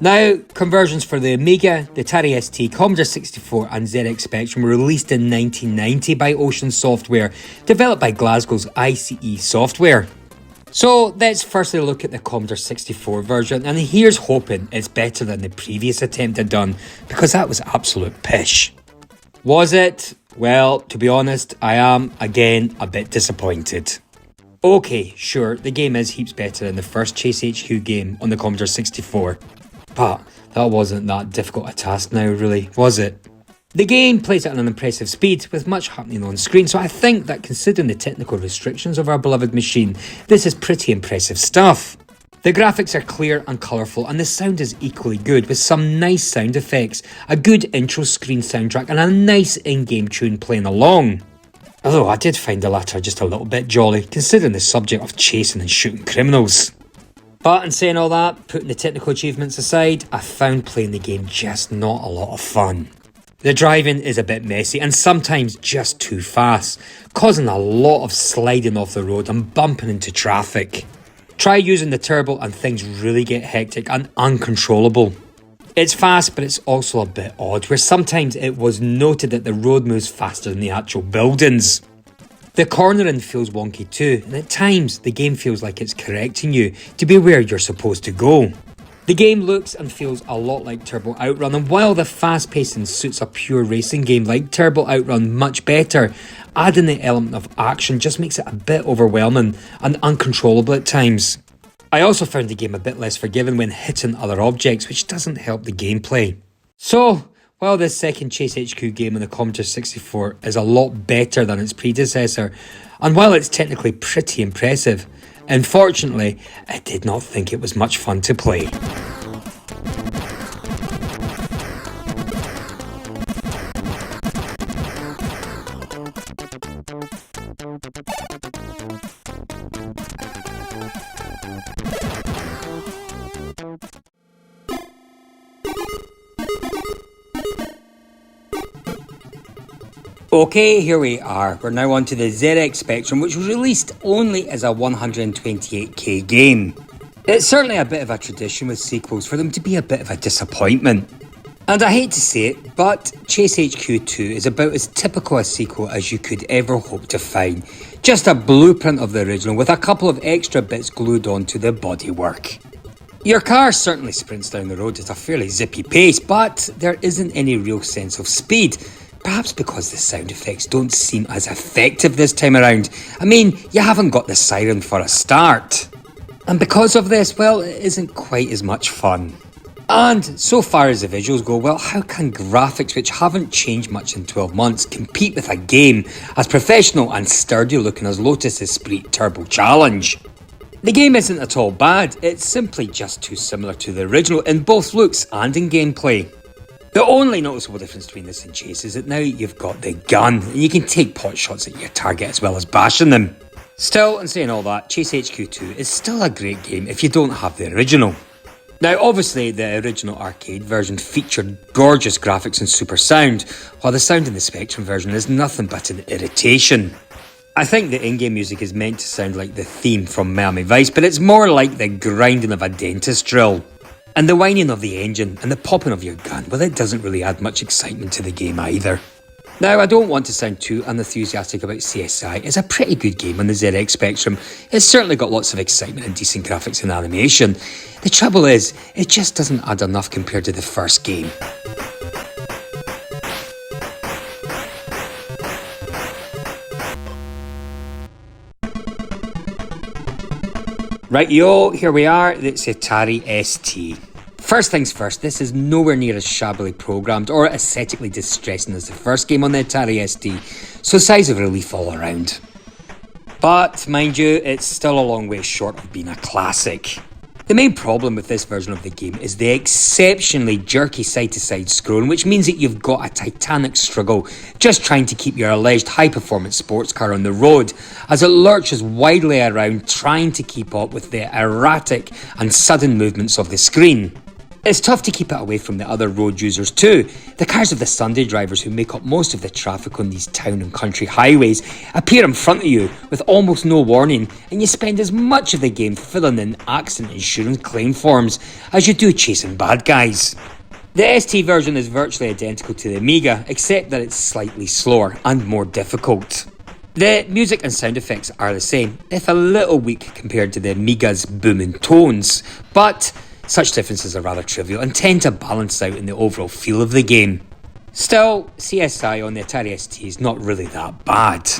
Now, conversions for the Amiga, the Atari ST, Commodore 64 and ZX Spectrum were released in 1990 by Ocean Software, developed by Glasgow's ICE Software. So let's firstly look at the Commodore 64 version, and here's hoping it's better than the previous attempt I'd done, because that was absolute pish. Was it? Well, to be honest, I am, again, a bit disappointed. Okay, sure, the game is heaps better than the first Chase H.Q game on the Commodore 64. But that wasn't that difficult a task now, really, was it? The game plays at an impressive speed, with much happening on screen, so I think that considering the technical restrictions of our beloved machine, this is pretty impressive stuff. The graphics are clear and colourful, and the sound is equally good, with some nice sound effects, a good intro screen soundtrack, and a nice in-game tune playing along. Although I did find the latter just a little bit jolly, considering the subject of chasing and shooting criminals. But in saying all that, putting the technical achievements aside, I found playing the game just not a lot of fun. The driving is a bit messy and sometimes just too fast, causing a lot of sliding off the road and bumping into traffic. Try using the turbo and things really get hectic and uncontrollable. It's fast, but it's also a bit odd, where sometimes it was noted that the road moves faster than the actual buildings. The cornering feels wonky too, and at times the game feels like it's correcting you to be where you're supposed to go. The game looks and feels a lot like Turbo OutRun, and while the fast pacing suits a pure racing game like Turbo OutRun much better, adding the element of action just makes it a bit overwhelming and uncontrollable at times. I also found the game a bit less forgiving when hitting other objects, which doesn't help the gameplay. So, while this second Chase H.Q game on the Commodore 64 is a lot better than its predecessor, and while it's technically pretty impressive, unfortunately, I did not think it was much fun to play. Okay, here we are. We're now on to the ZX Spectrum, which was released only as a 128k game. It's certainly a bit of a tradition with sequels for them to be a bit of a disappointment. And I hate to say it, but Chase H.Q. 2 is about as typical a sequel as you could ever hope to find. Just a blueprint of the original with a couple of extra bits glued onto the bodywork. Your car certainly sprints down the road at a fairly zippy pace, but there isn't any real sense of speed. Perhaps because the sound effects don't seem as effective this time around. I mean, you haven't got the siren for a start. And because of this, well, it isn't quite as much fun. And so far as the visuals go, well, how can graphics which haven't changed much in 12 months compete with a game as professional and sturdy looking as Lotus's Sprite Turbo Challenge? The game isn't at all bad, it's simply just too similar to the original in both looks and in gameplay. The only noticeable difference between this and Chase is that now you've got the gun, and you can take pot shots at your target as well as bashing them. Still, in saying all that, Chase H.Q. 2 is still a great game if you don't have the original. Now obviously the original arcade version featured gorgeous graphics and super sound, while the sound in the Spectrum version is nothing but an irritation. I think the in-game music is meant to sound like the theme from Miami Vice, but it's more like the grinding of a dentist drill. And the whining of the engine and the popping of your gun, well, it doesn't really add much excitement to the game either. Now, I don't want to sound too unenthusiastic about CSI. It's a pretty good game on the ZX Spectrum. It's certainly got lots of excitement and decent graphics and animation. The trouble is, it just doesn't add enough compared to the first game. Right, yo, here we are. It's the Atari ST. First things first, this is nowhere near as shabbily programmed or aesthetically distressing as the first game on the Atari ST, so sighs of relief all around. But, mind you, it's still a long way short of being a classic. The main problem with this version of the game is the exceptionally jerky side-to-side scrolling, which means that you've got a titanic struggle just trying to keep your alleged high-performance sports car on the road, as it lurches wildly around trying to keep up with the erratic and sudden movements of the screen. It's tough to keep it away from the other road users too. The cars of the Sunday drivers who make up most of the traffic on these town and country highways appear in front of you with almost no warning, and you spend as much of the game filling in accident insurance claim forms as you do chasing bad guys. The ST version is virtually identical to the Amiga, except that it's slightly slower and more difficult. The music and sound effects are the same, if a little weak compared to the Amiga's booming tones, but such differences are rather trivial and tend to balance out in the overall feel of the game. Still, CSI on the Atari ST is not really that bad.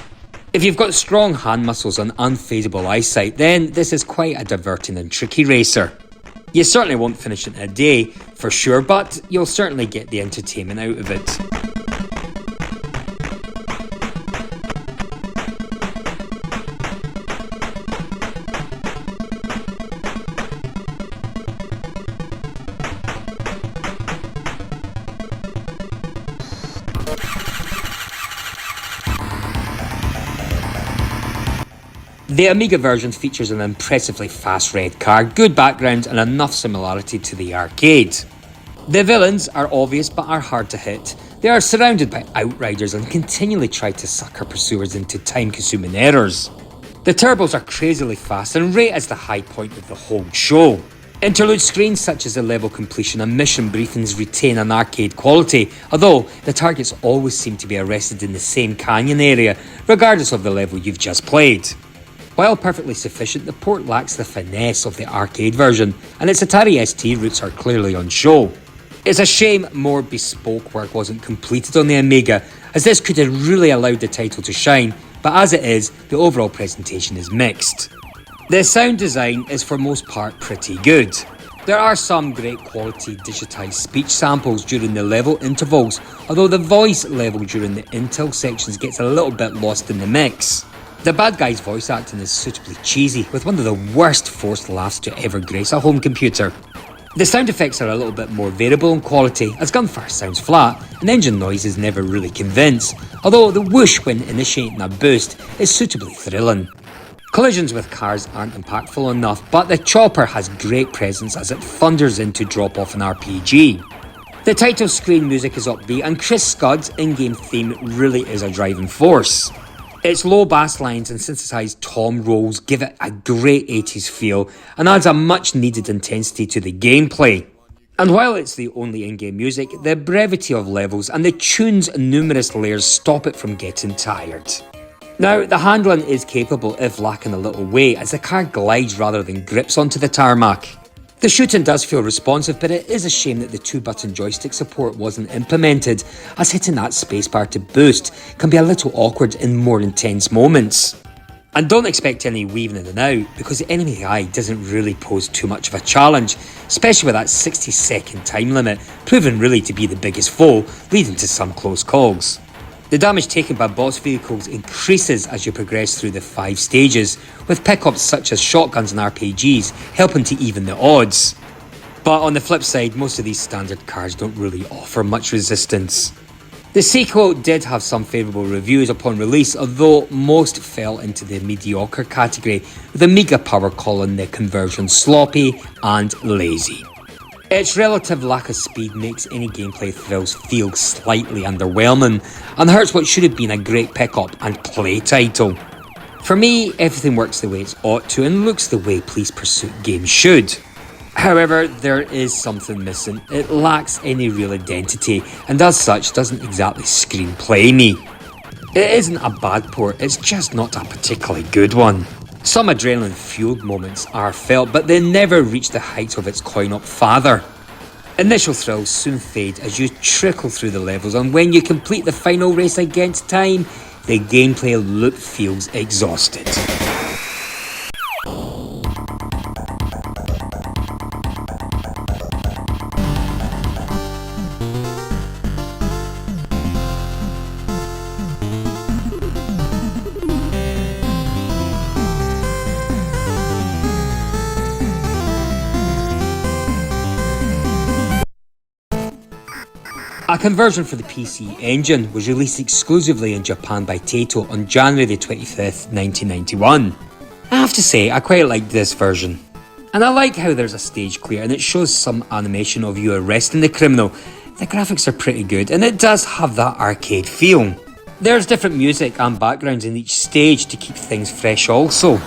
If you've got strong hand muscles and unfazable eyesight, then this is quite a diverting and tricky racer. You certainly won't finish it in a day, for sure, but you'll certainly get the entertainment out of it. The Amiga version features an impressively fast red car, good background and enough similarity to the arcade. The villains are obvious but are hard to hit. They are surrounded by outriders and continually try to sucker pursuers into time-consuming errors. The turbos are crazily fast and rate as the high point of the whole show. Interlude screens such as the level completion and mission briefings retain an arcade quality, although the targets always seem to be arrested in the same canyon area, regardless of the level you've just played. While perfectly sufficient, the port lacks the finesse of the arcade version, and its Atari ST roots are clearly on show. It's a shame more bespoke work wasn't completed on the Amiga, as this could have really allowed the title to shine, but as it is, the overall presentation is mixed. The sound design is for most part pretty good. There are some great quality digitized speech samples during the level intervals, although the voice level during the intel sections gets a little bit lost in the mix. The bad guy's voice acting is suitably cheesy, with one of the worst forced laughs to ever grace a home computer. The sound effects are a little bit more variable in quality, as gunfire sounds flat, and engine noise is never really convinced, although the whoosh when initiating a boost is suitably thrilling. Collisions with cars aren't impactful enough, but the chopper has great presence as it thunders in to drop off an RPG. The title screen music is upbeat, and Chris Scudd's in-game theme really is a driving force. Its low bass lines and synthesized tom rolls give it a great 80s feel and adds a much needed intensity to the gameplay. And while it's the only in-game music, the brevity of levels and the tune's numerous layers stop it from getting tired. Now, the handling is capable if lacking a little weight, as the car glides rather than grips onto the tarmac. The shooting does feel responsive, but it is a shame that the 2-button joystick support wasn't implemented, as hitting that spacebar to boost can be a little awkward in more intense moments. And don't expect any weaving in and out, because the enemy eye doesn't really pose too much of a challenge, especially with that 60-second time limit, proving really to be the biggest foe, leading to some close calls. The damage taken by boss vehicles increases as you progress through the 5 stages, with pickups such as shotguns and RPGs helping to even the odds. But on the flip side, most of these standard cars don't really offer much resistance. The sequel did have some favourable reviews upon release, although most fell into the mediocre category, with Amiga Power calling the conversion sloppy and lazy. Its relative lack of speed makes any gameplay thrills feel slightly underwhelming, and hurts what should have been a great pickup and play title. For me, everything works the way it's ought to and looks the way Police Pursuit games should. However, there is something missing. It lacks any real identity, and as such doesn't exactly scream play me. It isn't a bad port, it's just not a particularly good one. Some adrenaline-fueled moments are felt, but they never reach the heights of its coin-op father. Initial thrills soon fade as you trickle through the levels, and when you complete the final race against time, the gameplay loop feels exhausted. A conversion for the PC Engine was released exclusively in Japan by Taito on January the 25th, 1991. I have to say, I quite like this version. And I like how there's a stage clear and it shows some animation of you arresting the criminal. The graphics are pretty good and it does have that arcade feel. There's different music and backgrounds in each stage to keep things fresh also.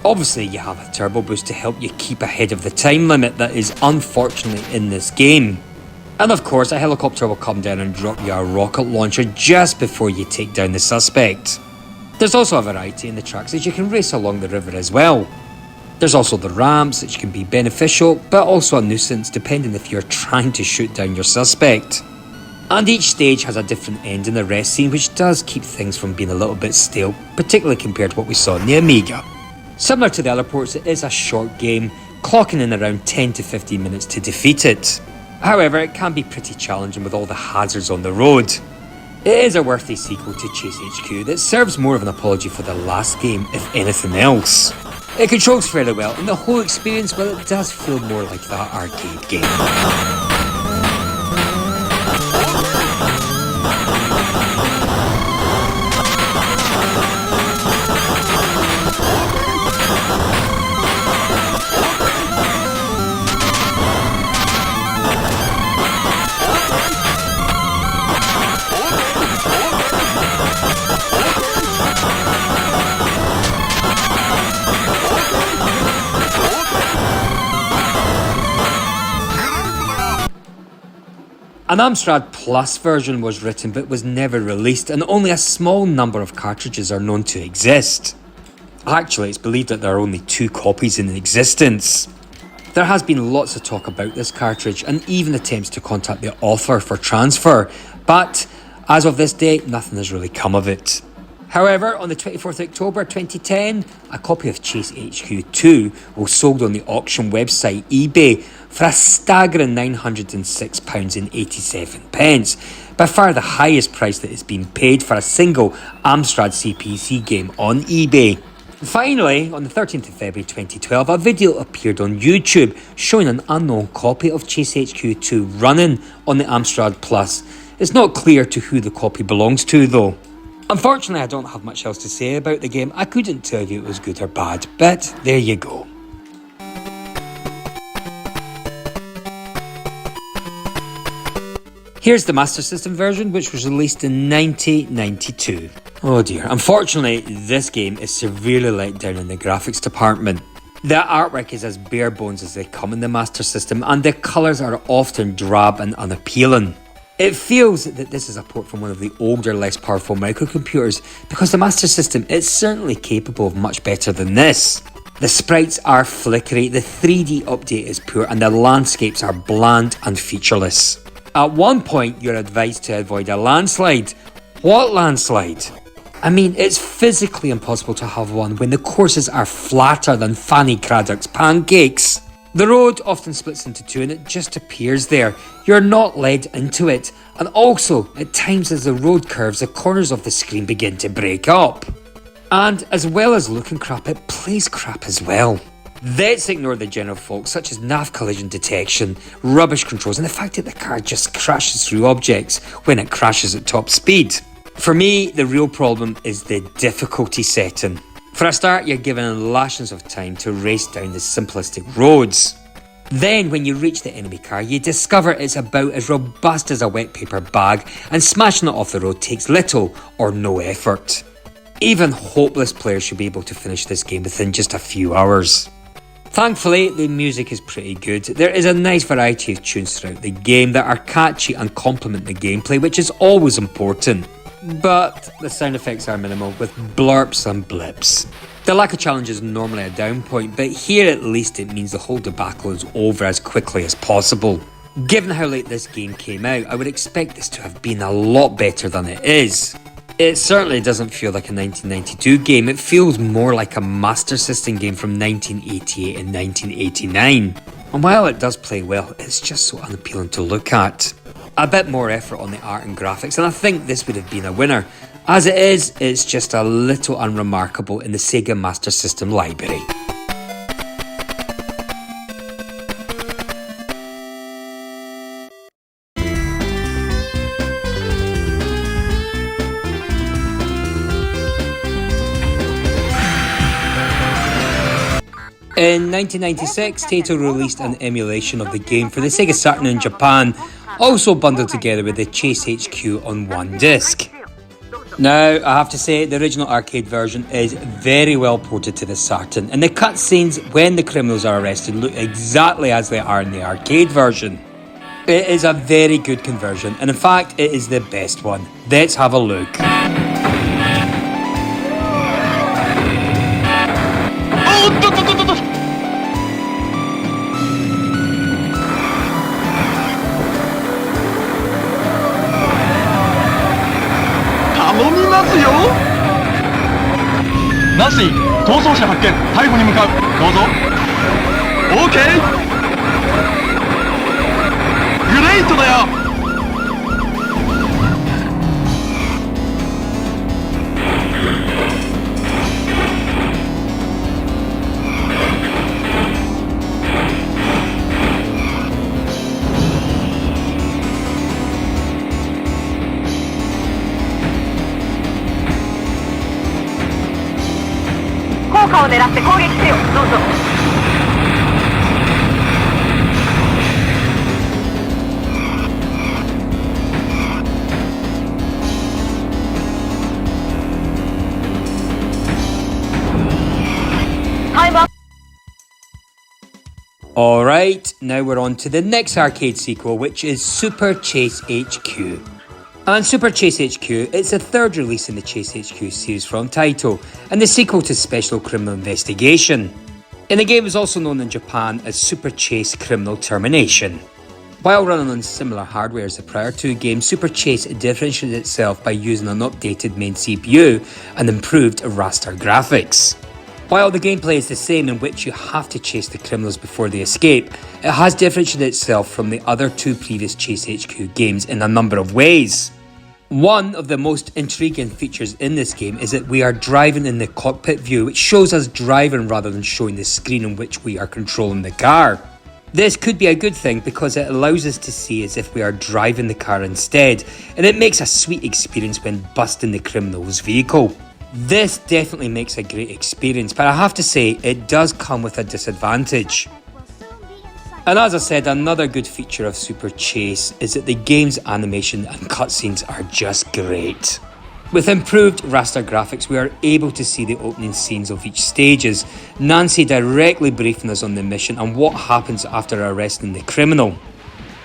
Obviously you have a turbo boost to help you keep ahead of the time limit that is unfortunately in this game. And of course, a helicopter will come down and drop you a rocket launcher just before you take down the suspect. There's also a variety in the tracks as you can race along the river as well. There's also the ramps, which can be beneficial, but also a nuisance depending if you're trying to shoot down your suspect. And each stage has a different end in the rest scene, which does keep things from being a little bit stale, particularly compared to what we saw in the Amiga. Similar to the other ports, it is a short game, clocking in around 10 to 15 minutes to defeat it. However, it can be pretty challenging with all the hazards on the road. It is a worthy sequel to Chase H.Q that serves more of an apology for the last game, if anything else. It controls fairly well, and the whole experience, well, it does feel more like that arcade game. An Amstrad Plus version was written but was never released, and only a small number of cartridges are known to exist. Actually, it's believed that there are only 2 copies in existence. There has been lots of talk about this cartridge and even attempts to contact the author for transfer, but as of this date, nothing has really come of it. However, on the 24th October 2010, a copy of Chase H.Q. 2 was sold on the auction website eBay for a staggering £906.87, by far the highest price that has been paid for a single Amstrad CPC game on eBay. Finally, on the 13th of February 2012, a video appeared on YouTube showing an unknown copy of Chase H.Q. 2 running on the Amstrad Plus. It's not clear to who the copy belongs to though. Unfortunately, I don't have much else to say about the game. I couldn't tell you it was good or bad, but there you go. Here's the Master System version, which was released in 1992. Oh dear, unfortunately, this game is severely let down in the graphics department. The artwork is as bare bones as they come in the Master System, and the colours are often drab and unappealing. It feels that this is a port from one of the older, less powerful microcomputers, because the Master System is certainly capable of much better than this. The sprites are flickery, the 3D update is poor, and the landscapes are bland and featureless. At one point, you're advised to avoid a landslide. What landslide? I mean, it's physically impossible to have one when the courses are flatter than Fanny Craddock's pancakes. The road often splits into 2 and it just appears there. You're not led into it. And also, at times as the road curves, the corners of the screen begin to break up. And as well as looking crap, it plays crap as well. Let's ignore the general faults such as nav collision detection, rubbish controls, and the fact that the car just crashes through objects when it crashes at top speed. For me, the real problem is the difficulty setting. For a start, you're given lashings of time to race down the simplistic roads. Then, when you reach the enemy car, you discover it's about as robust as a wet paper bag, and smashing it off the road takes little or no effort. Even hopeless players should be able to finish this game within just a few hours. Thankfully, the music is pretty good. There is a nice variety of tunes throughout the game that are catchy and complement the gameplay, which is always important. But the sound effects are minimal, with blurps and blips. The lack of challenge is normally a down point, but here at least it means the whole debacle is over as quickly as possible. Given how late this game came out, I would expect this to have been a lot better than it is. It certainly doesn't feel like a 1992 game, it feels more like a Master System game from 1988 and 1989. And while it does play well, it's just so unappealing to look at. A bit more effort on the art and graphics, and I think this would have been a winner. As it is, it's just a little unremarkable in the Sega Master System library. In 1996, Taito released an emulation of the game for the Sega Saturn in Japan, also bundled together with the Chase H.Q on one disc. Now, I have to say, the original arcade version is very well ported to the Saturn, and the cutscenes when the criminals are arrested look exactly as they are in the arcade version. It is a very good conversion, and in fact, it is the best one. Let's have a look. Nasi, 逃走者発見、逮捕に向かう。どうぞ。OK。グレートだよ。効果を狙って攻撃せよ。どうぞ。Alright, now we're on to the next arcade sequel, which is Super Chase H.Q. And Super Chase H.Q, it's the third release in the Chase H.Q series from Taito, and the sequel to Special Criminal Investigation. And the game is also known in Japan as Super Chase Criminal Termination. While running on similar hardware as the prior two games, Super Chase differentiated itself by using an updated main CPU and improved raster graphics. While the gameplay is the same, in which you have to chase the criminals before they escape, it has differentiated itself from the other two previous Chase HQ games in a number of ways. One of the most intriguing features in this game is that we are driving in the cockpit view, which shows us driving rather than showing the screen in which we are controlling the car. This could be a good thing because it allows us to see as if we are driving the car instead, and it makes a sweet experience when busting the criminal's vehicle. This definitely makes a great experience, but I have to say it does come with a disadvantage. And as I said, another good feature of Super Chase is that the game's animation and cutscenes are just great. With improved raster graphics, we are able to see the opening scenes of each stages, Nancy directly briefing us on the mission and what happens after arresting the criminal.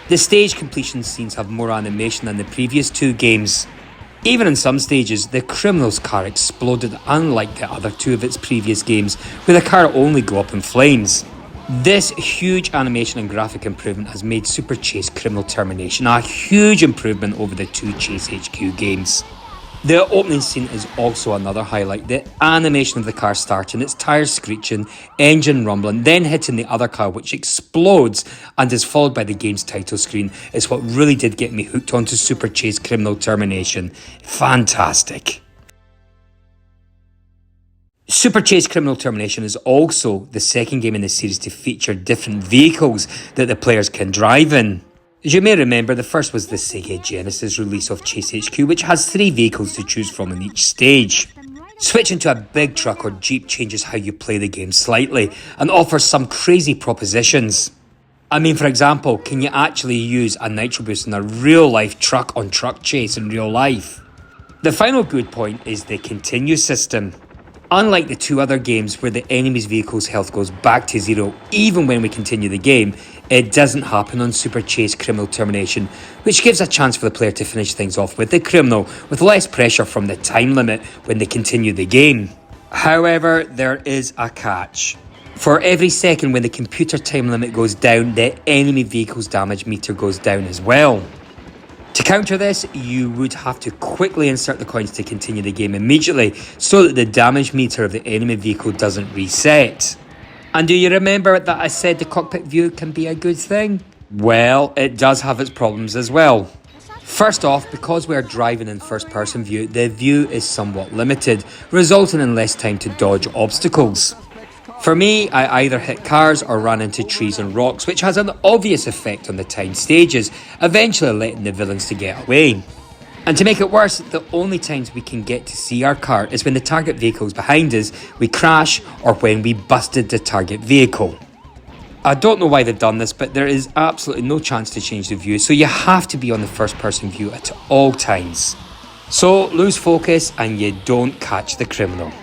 The stage completion scenes have more animation than the previous two games. Even in some stages, the criminal's car exploded, unlike the other two of its previous games, where the car only go up in flames. This huge animation and graphic improvement has made Super Chase Criminal Termination a huge improvement over the two Chase HQ games. The opening scene is also another highlight. The animation of the car starting, its tyres screeching, engine rumbling, then hitting the other car which explodes and is followed by the game's title screen is what really did get me hooked onto Super Chase Criminal Termination. Fantastic. Super Chase Criminal Termination is also the second game in the series to feature different vehicles that the players can drive in. As you may remember, the first was the Sega Genesis release of Chase HQ, which has 3 vehicles to choose from in each stage. Switching to a big truck or jeep changes how you play the game slightly and offers some crazy propositions. I mean, for example, can you actually use a nitro boost in a real life truck on truck chase in real life? The final good point is the continue system. Unlike the two other games where the enemy's vehicle's health goes back to zero even when we continue the game, it doesn't happen on Super Chase Criminal Termination, which gives a chance for the player to finish things off with the criminal with less pressure from the time limit when they continue the game. However, there is a catch. For every second when the computer time limit goes down, the enemy vehicle's damage meter goes down as well. To counter this, you would have to quickly insert the coins to continue the game immediately so that the damage meter of the enemy vehicle doesn't reset. And do you remember that I said the cockpit view can be a good thing? Well, it does have its problems as well. First off, because we are driving in first person view, the view is somewhat limited, resulting in less time to dodge obstacles. For me, I either hit cars or ran into trees and rocks, which has an obvious effect on the timed stages, eventually letting the villains to get away. And to make it worse, the only times we can get to see our car is when the target vehicle is behind us, we crash, or when we busted the target vehicle. I don't know why they've done this, but there is absolutely no chance to change the view, so you have to be on the first person view at all times. So lose focus and you don't catch the criminal.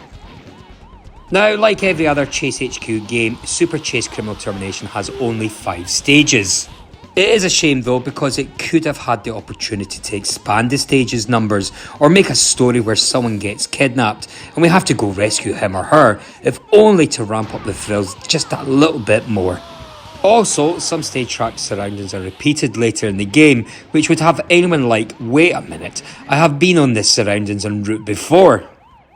Now, like every other Chase H.Q game, Super Chase Criminal Termination has only 5 stages. It is a shame though, because it could have had the opportunity to expand the stages numbers or make a story where someone gets kidnapped and we have to go rescue him or her, if only to ramp up the thrills just a little bit more. Also, some stage track surroundings are repeated later in the game, which would have anyone like, wait a minute, I have been on this surroundings en route before.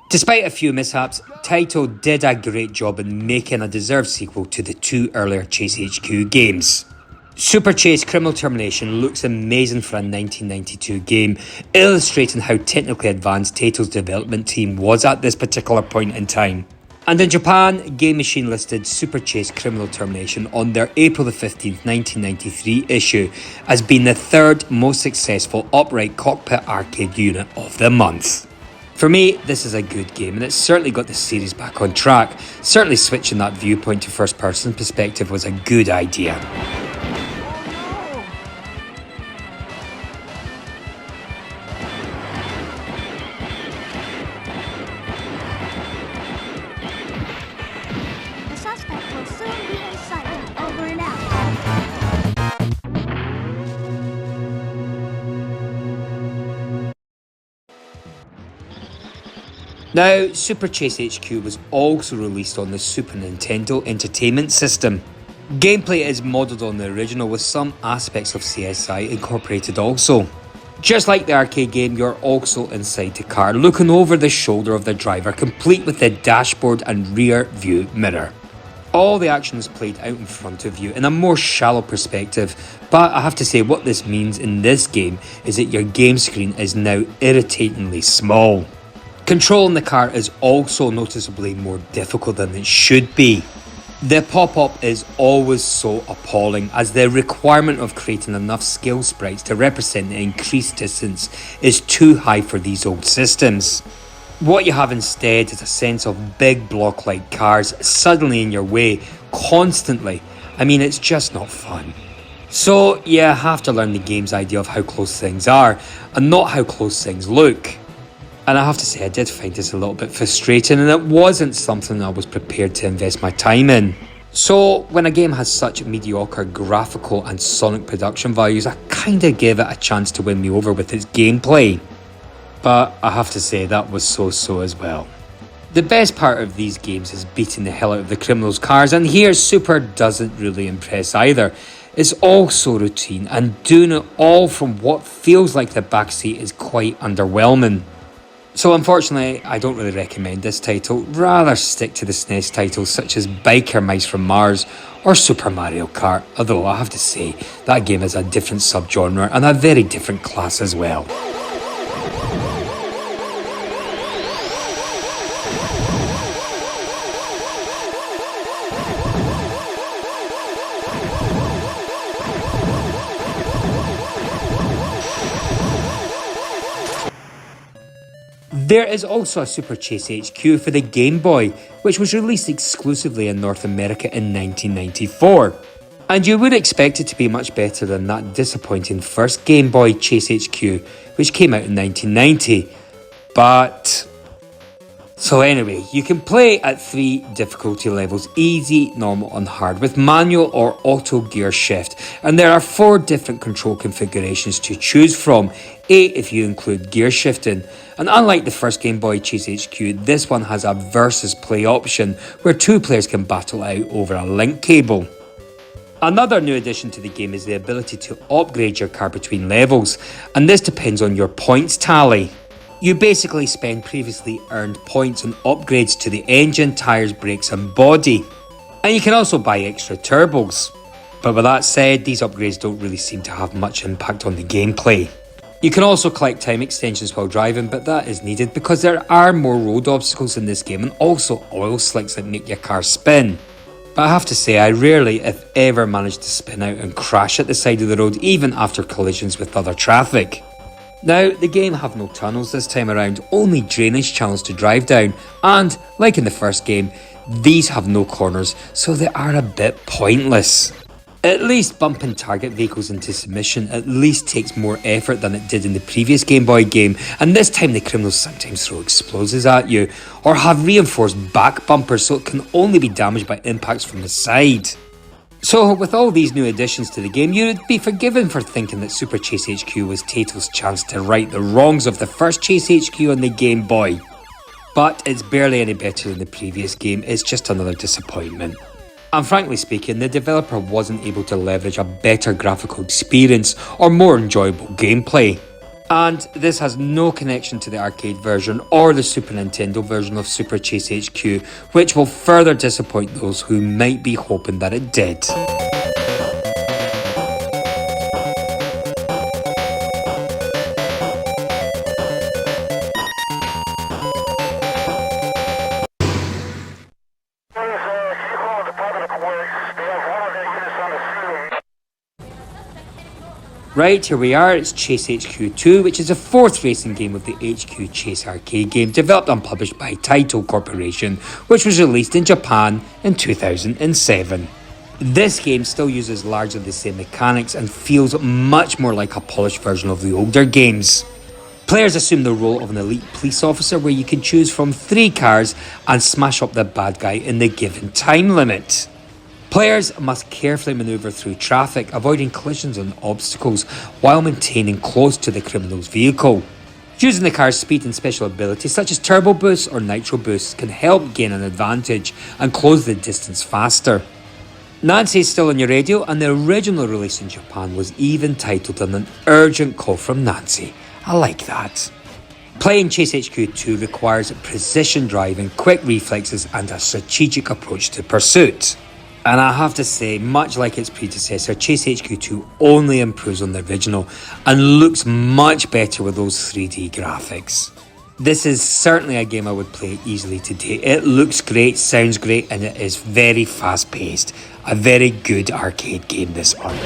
Despite a few mishaps, Taito did a great job in making a deserved sequel to the 2 earlier Chase HQ games. Super Chase Criminal Termination looks amazing for a 1992 game, illustrating how technically advanced Taito's development team was at this particular point in time. And in Japan, Game Machine listed Super Chase Criminal Termination on their April the 15th, 1993 issue as being the 3rd most successful upright cockpit arcade unit of the month. For me, this is a good game, and it's certainly got the series back on track. Certainly switching that viewpoint to first person perspective was a good idea. The suspect will soon be in sight. Over and out. Now, Super Chase HQ was also released on the Super Nintendo Entertainment System. Gameplay is modelled on the original with some aspects of S.C.I incorporated also. Just like the arcade game, you're also inside the car, looking over the shoulder of the driver, complete with the dashboard and rear view mirror. All the action is played out in front of you in a more shallow perspective, but I have to say what this means in this game is that your game screen is now irritatingly small. Controlling the car is also noticeably more difficult than it should be. The pop-up is always so appalling, as the requirement of creating enough scale sprites to represent the increased distance is too high for these old systems. What you have instead is a sense of big block-like cars suddenly in your way, constantly. I mean, it's just not fun. So you have to learn the game's idea of how close things are, and not how close things look. And I have to say, I did find this a little bit frustrating, and it wasn't something I was prepared to invest my time in. So when a game has such mediocre graphical and sonic production values, I kinda gave it a chance to win me over with its gameplay. But I have to say, that was so-so as well. The best part of these games is beating the hell out of the criminals' cars, and here Super doesn't really impress either. It's all so routine, and doing it all from what feels like the backseat is quite underwhelming. So unfortunately, I don't really recommend this title. Rather stick to the SNES titles such as Biker Mice from Mars or Super Mario Kart, although I have to say, that game is a different subgenre and a very different class as well. There is also a Super Chase HQ for the Game Boy, which was released exclusively in North America in 1994. And you would expect it to be much better than that disappointing first Game Boy Chase HQ, which came out in 1990. But So anyway, you can play at 3 difficulty levels, easy, normal and hard, with manual or auto gear shift, and there are 4 different control configurations to choose from, 8 if you include gear shifting, and unlike the first Game Boy Chase H.Q, this one has a versus play option where 2 players can battle out over a link cable. Another new addition to the game is the ability to upgrade your car between levels, and this depends on your points tally. You basically spend previously earned points on upgrades to the engine, tyres, brakes and body. And you can also buy extra turbos. But with that said, these upgrades don't really seem to have much impact on the gameplay. You can also collect time extensions while driving, but that is needed because there are more road obstacles in this game and also oil slicks that make your car spin. But I have to say, I rarely, if ever, manage to spin out and crash at the side of the road even after collisions with other traffic. Now, the game have no tunnels this time around, only drainage channels to drive down, and, like in the first game, these have no corners, so they are a bit pointless. At least bumping target vehicles into submission at least takes more effort than it did in the previous Game Boy game, and this time the criminals sometimes throw explosives at you, or have reinforced back bumpers so it can only be damaged by impacts from the side. So, with all these new additions to the game, you would be forgiven for thinking that Super Chase H.Q was Taito's chance to right the wrongs of the first Chase H.Q on the Game Boy. But it's barely any better than the previous game, it's just another disappointment. And frankly speaking, the developer wasn't able to leverage a better graphical experience or more enjoyable gameplay. And this has no connection to the arcade version or the Super Nintendo version of Super Chase H.Q, which will further disappoint those who might be hoping that it did. Right, here we are, it's Chase H.Q 2, which is the 4th racing game of the H.Q Chase arcade game, developed and published by Taito Corporation, which was released in Japan in 2007. This game still uses largely the same mechanics and feels much more like a polished version of the older games. Players assume the role of an elite police officer where you can choose from 3 cars and smash up the bad guy in the given time limit. Players must carefully manoeuvre through traffic, avoiding collisions and obstacles while maintaining close to the criminal's vehicle. Using the car's speed and special abilities such as turbo boosts or nitro boosts can help gain an advantage and close the distance faster. Nancy is still on your radio, and the original release in Japan was even titled An Urgent Call from Nancy. I like that. Playing Chase H.Q 2 requires precision driving, quick reflexes and a strategic approach to pursuit. And I have to say, much like its predecessor, Chase H.Q 2 only improves on the original and looks much better with those 3D graphics. This is certainly a game I would play easily today. It looks great, sounds great, and it is very fast paced. A very good arcade game, this one.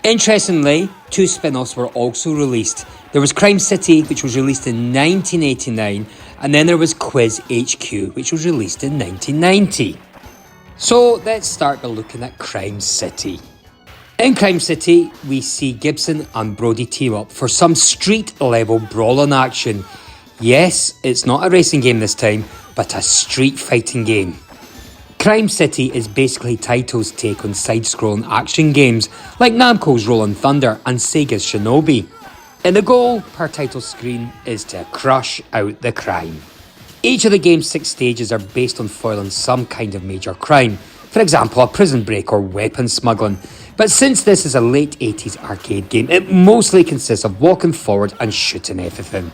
Interestingly, 2 spin-offs were also released. There was Crime City, which was released in 1989, and then there was Quiz HQ, which was released in 1990. So let's start by looking at Crime City. In Crime City, we see Gibson and Brody team up for some street-level brawling action. Yes, it's not a racing game this time, but a street fighting game. Crime City is basically Taito's take on side-scrolling action games like Namco's Rolling Thunder and Sega's Shinobi. And the goal per title screen is to crush out the crime. Each of the game's 6 stages are based on foiling some kind of major crime, for example a prison break or weapon smuggling, but since this is a late 80s arcade game, it mostly consists of walking forward and shooting everything.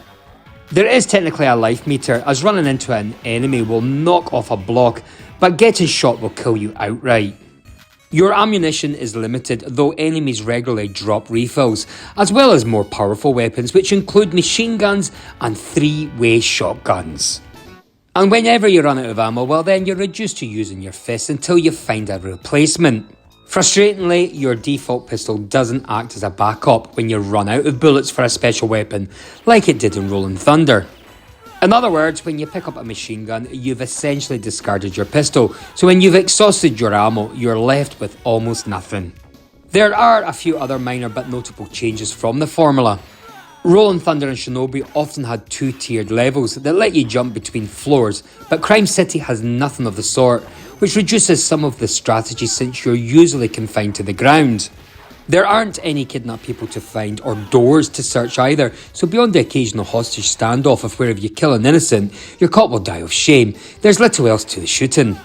There is technically a life meter, as running into an enemy will knock off a block, but getting shot will kill you outright. Your ammunition is limited, though enemies regularly drop refills, as well as more powerful weapons which include machine guns and 3-way shotguns. And whenever you run out of ammo, well then you're reduced to using your fists until you find a replacement. Frustratingly, your default pistol doesn't act as a backup when you run out of bullets for a special weapon, like it did in Rolling Thunder. In other words, when you pick up a machine gun, you've essentially discarded your pistol, so when you've exhausted your ammo, you're left with almost nothing. There are a few other minor but notable changes from the formula. Rolling Thunder and Shinobi often had two-tiered levels that let you jump between floors, but Crime City has nothing of the sort, which reduces some of the strategy since you're usually confined to the ground. There aren't any kidnapped people to find or doors to search either, so beyond the occasional hostage standoff of where if you kill an innocent, your cop will die of shame, there's little else to the shooting.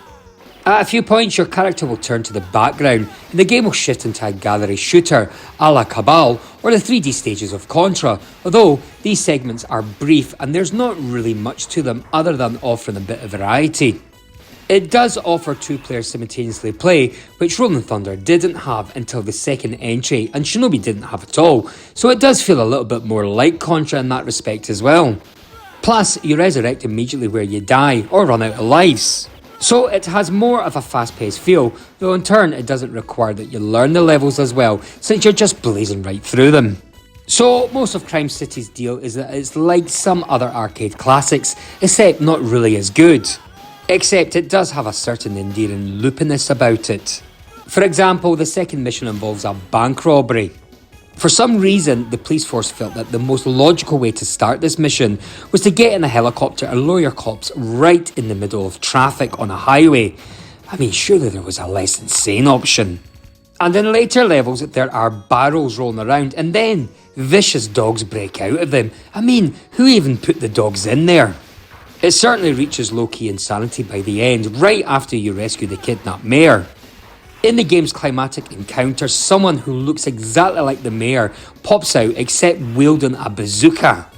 At a few points, your character will turn to the background and the game will shift into a gallery shooter, a la Cabal or the 3D stages of Contra, although these segments are brief and there's not really much to them other than offering a bit of variety. It does offer two players simultaneously play, which Rolling Thunder didn't have until the second entry and Shinobi didn't have at all, so it does feel a little bit more like Contra in that respect as well. Plus, you resurrect immediately where you die or run out of lives. So it has more of a fast-paced feel, though in turn it doesn't require that you learn the levels as well, since you're just blazing right through them. So most of Crime City's deal is that it's like some other arcade classics, except not really as good. Except it does have a certain endearing loopiness about it. For example, the second mission involves a bank robbery. For some reason, the police force felt that the most logical way to start this mission was to get in a helicopter and lower your cops right in the middle of traffic on a highway. I mean, surely there was a less insane option. And in later levels, there are barrels rolling around and then vicious dogs break out of them. I mean, who even put the dogs in there? It certainly reaches low-key insanity by the end, right after you rescue the kidnapped mayor. In the game's climatic encounter, someone who looks exactly like the mayor pops out except wielding a bazooka.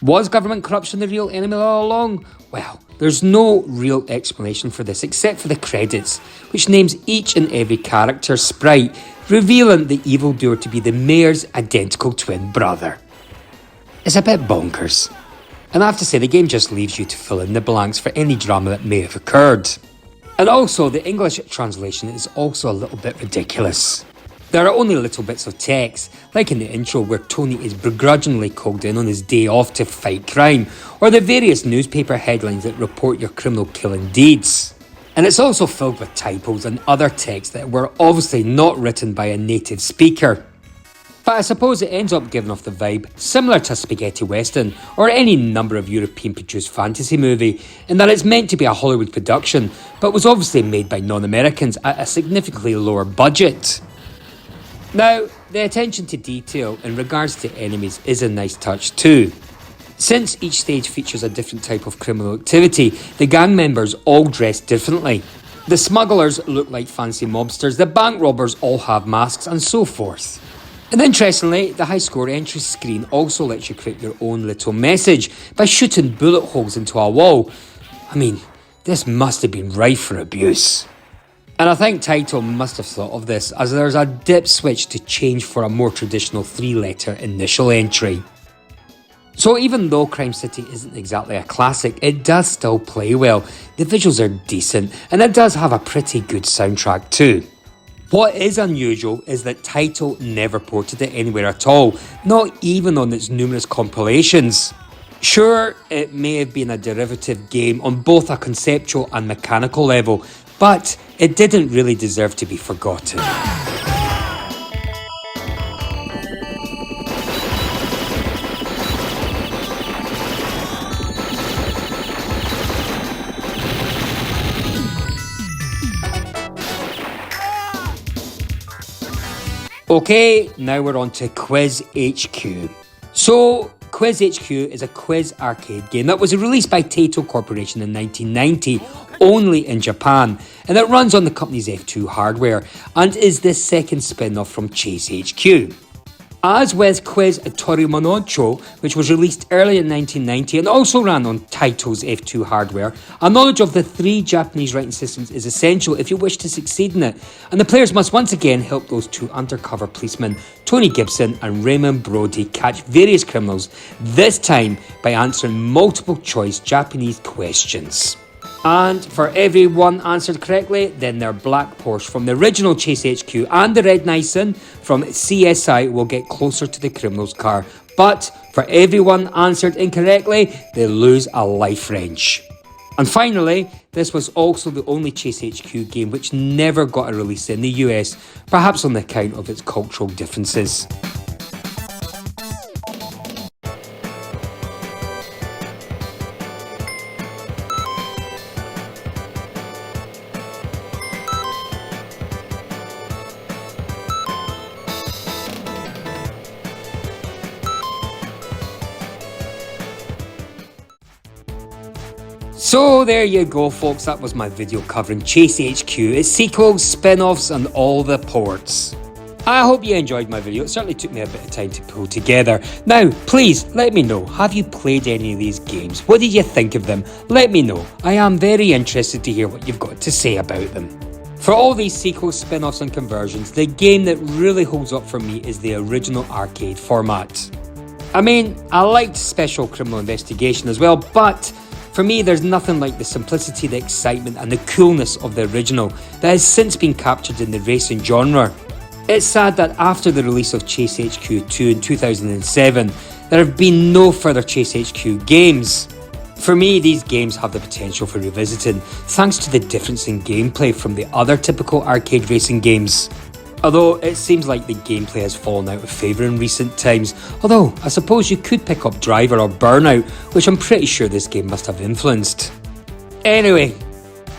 Was government corruption the real enemy all along? Well, there's no real explanation for this except for the credits, which names each and every character sprite, revealing the evildoer to be the mayor's identical twin brother. It's a bit bonkers. And I have to say, the game just leaves you to fill in the blanks for any drama that may have occurred. And also, the English translation is also a little bit ridiculous. There are only little bits of text, like in the intro where Tony is begrudgingly called in on his day off to fight crime, or the various newspaper headlines that report your criminal killing deeds. And it's also filled with typos and other text that were obviously not written by a native speaker. But I suppose it ends up giving off the vibe similar to a spaghetti western or any number of European produced fantasy movie, in that it's meant to be a Hollywood production but was obviously made by non-Americans at a significantly lower budget. Now, the attention to detail in regards to enemies is a nice touch too. Since each stage features a different type of criminal activity, the gang members all dress differently. The smugglers look like fancy mobsters, the bank robbers all have masks and so forth. And interestingly, the high score entry screen also lets you create your own little message by shooting bullet holes into a wall. I mean, this must have been rife for abuse. And I think Taito must have thought of this, as there's a dip switch to change for a more traditional 3-letter initial entry. So even though Crime City isn't exactly a classic, it does still play well, the visuals are decent, and it does have a pretty good soundtrack too. What is unusual is that Taito never ported it anywhere at all, not even on its numerous compilations. Sure, it may have been a derivative game on both a conceptual and mechanical level, but it didn't really deserve to be forgotten. Okay, now we're on to Quiz HQ. So, Quiz HQ is a quiz arcade game that was released by Taito Corporation in 1990, only in Japan, and it runs on the company's F2 hardware, and is the second spin-off from Chase HQ. As with Quiz Torimononcho, which was released early in 1990 and also ran on Taito's F2 hardware, a knowledge of the 3 Japanese writing systems is essential if you wish to succeed in it, and the players must once again help those 2 undercover policemen, Tony Gibson and Raymond Brody, catch various criminals, this time by answering multiple choice Japanese questions. And for every one answered correctly, then their black Porsche from the original Chase HQ and the red Nissan from S.C.I will get closer to the criminal's car. But for everyone answered incorrectly, they lose a life wrench. And finally, this was also the only Chase HQ game which never got a release in the US, perhaps on account of its cultural differences. So there you go folks, that was my video covering Chase HQ, its sequels, spin-offs and all the ports. I hope you enjoyed my video, it certainly took me a bit of time to pull together. Now please let me know, have you played any of these games? What did you think of them? Let me know, I am very interested to hear what you've got to say about them. For all these sequels, spin-offs and conversions, the game that really holds up for me is the original arcade format. I mean, I liked Special Criminal Investigation as well, but for me, there's nothing like the simplicity, the excitement and the coolness of the original that has since been captured in the racing genre. It's sad that after the release of Chase HQ 2 in 2007, there have been no further Chase HQ games. For me, these games have the potential for revisiting, thanks to the difference in gameplay from the other typical arcade racing games. Although it seems like the gameplay has fallen out of favour in recent times, although I suppose you could pick up Driver or Burnout, which I'm pretty sure this game must have influenced. Anyway,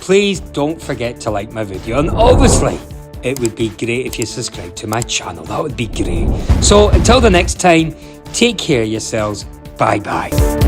please don't forget to like my video, and obviously it would be great if you subscribe to my channel, that would be great. So until the next time, take care of yourselves, bye bye.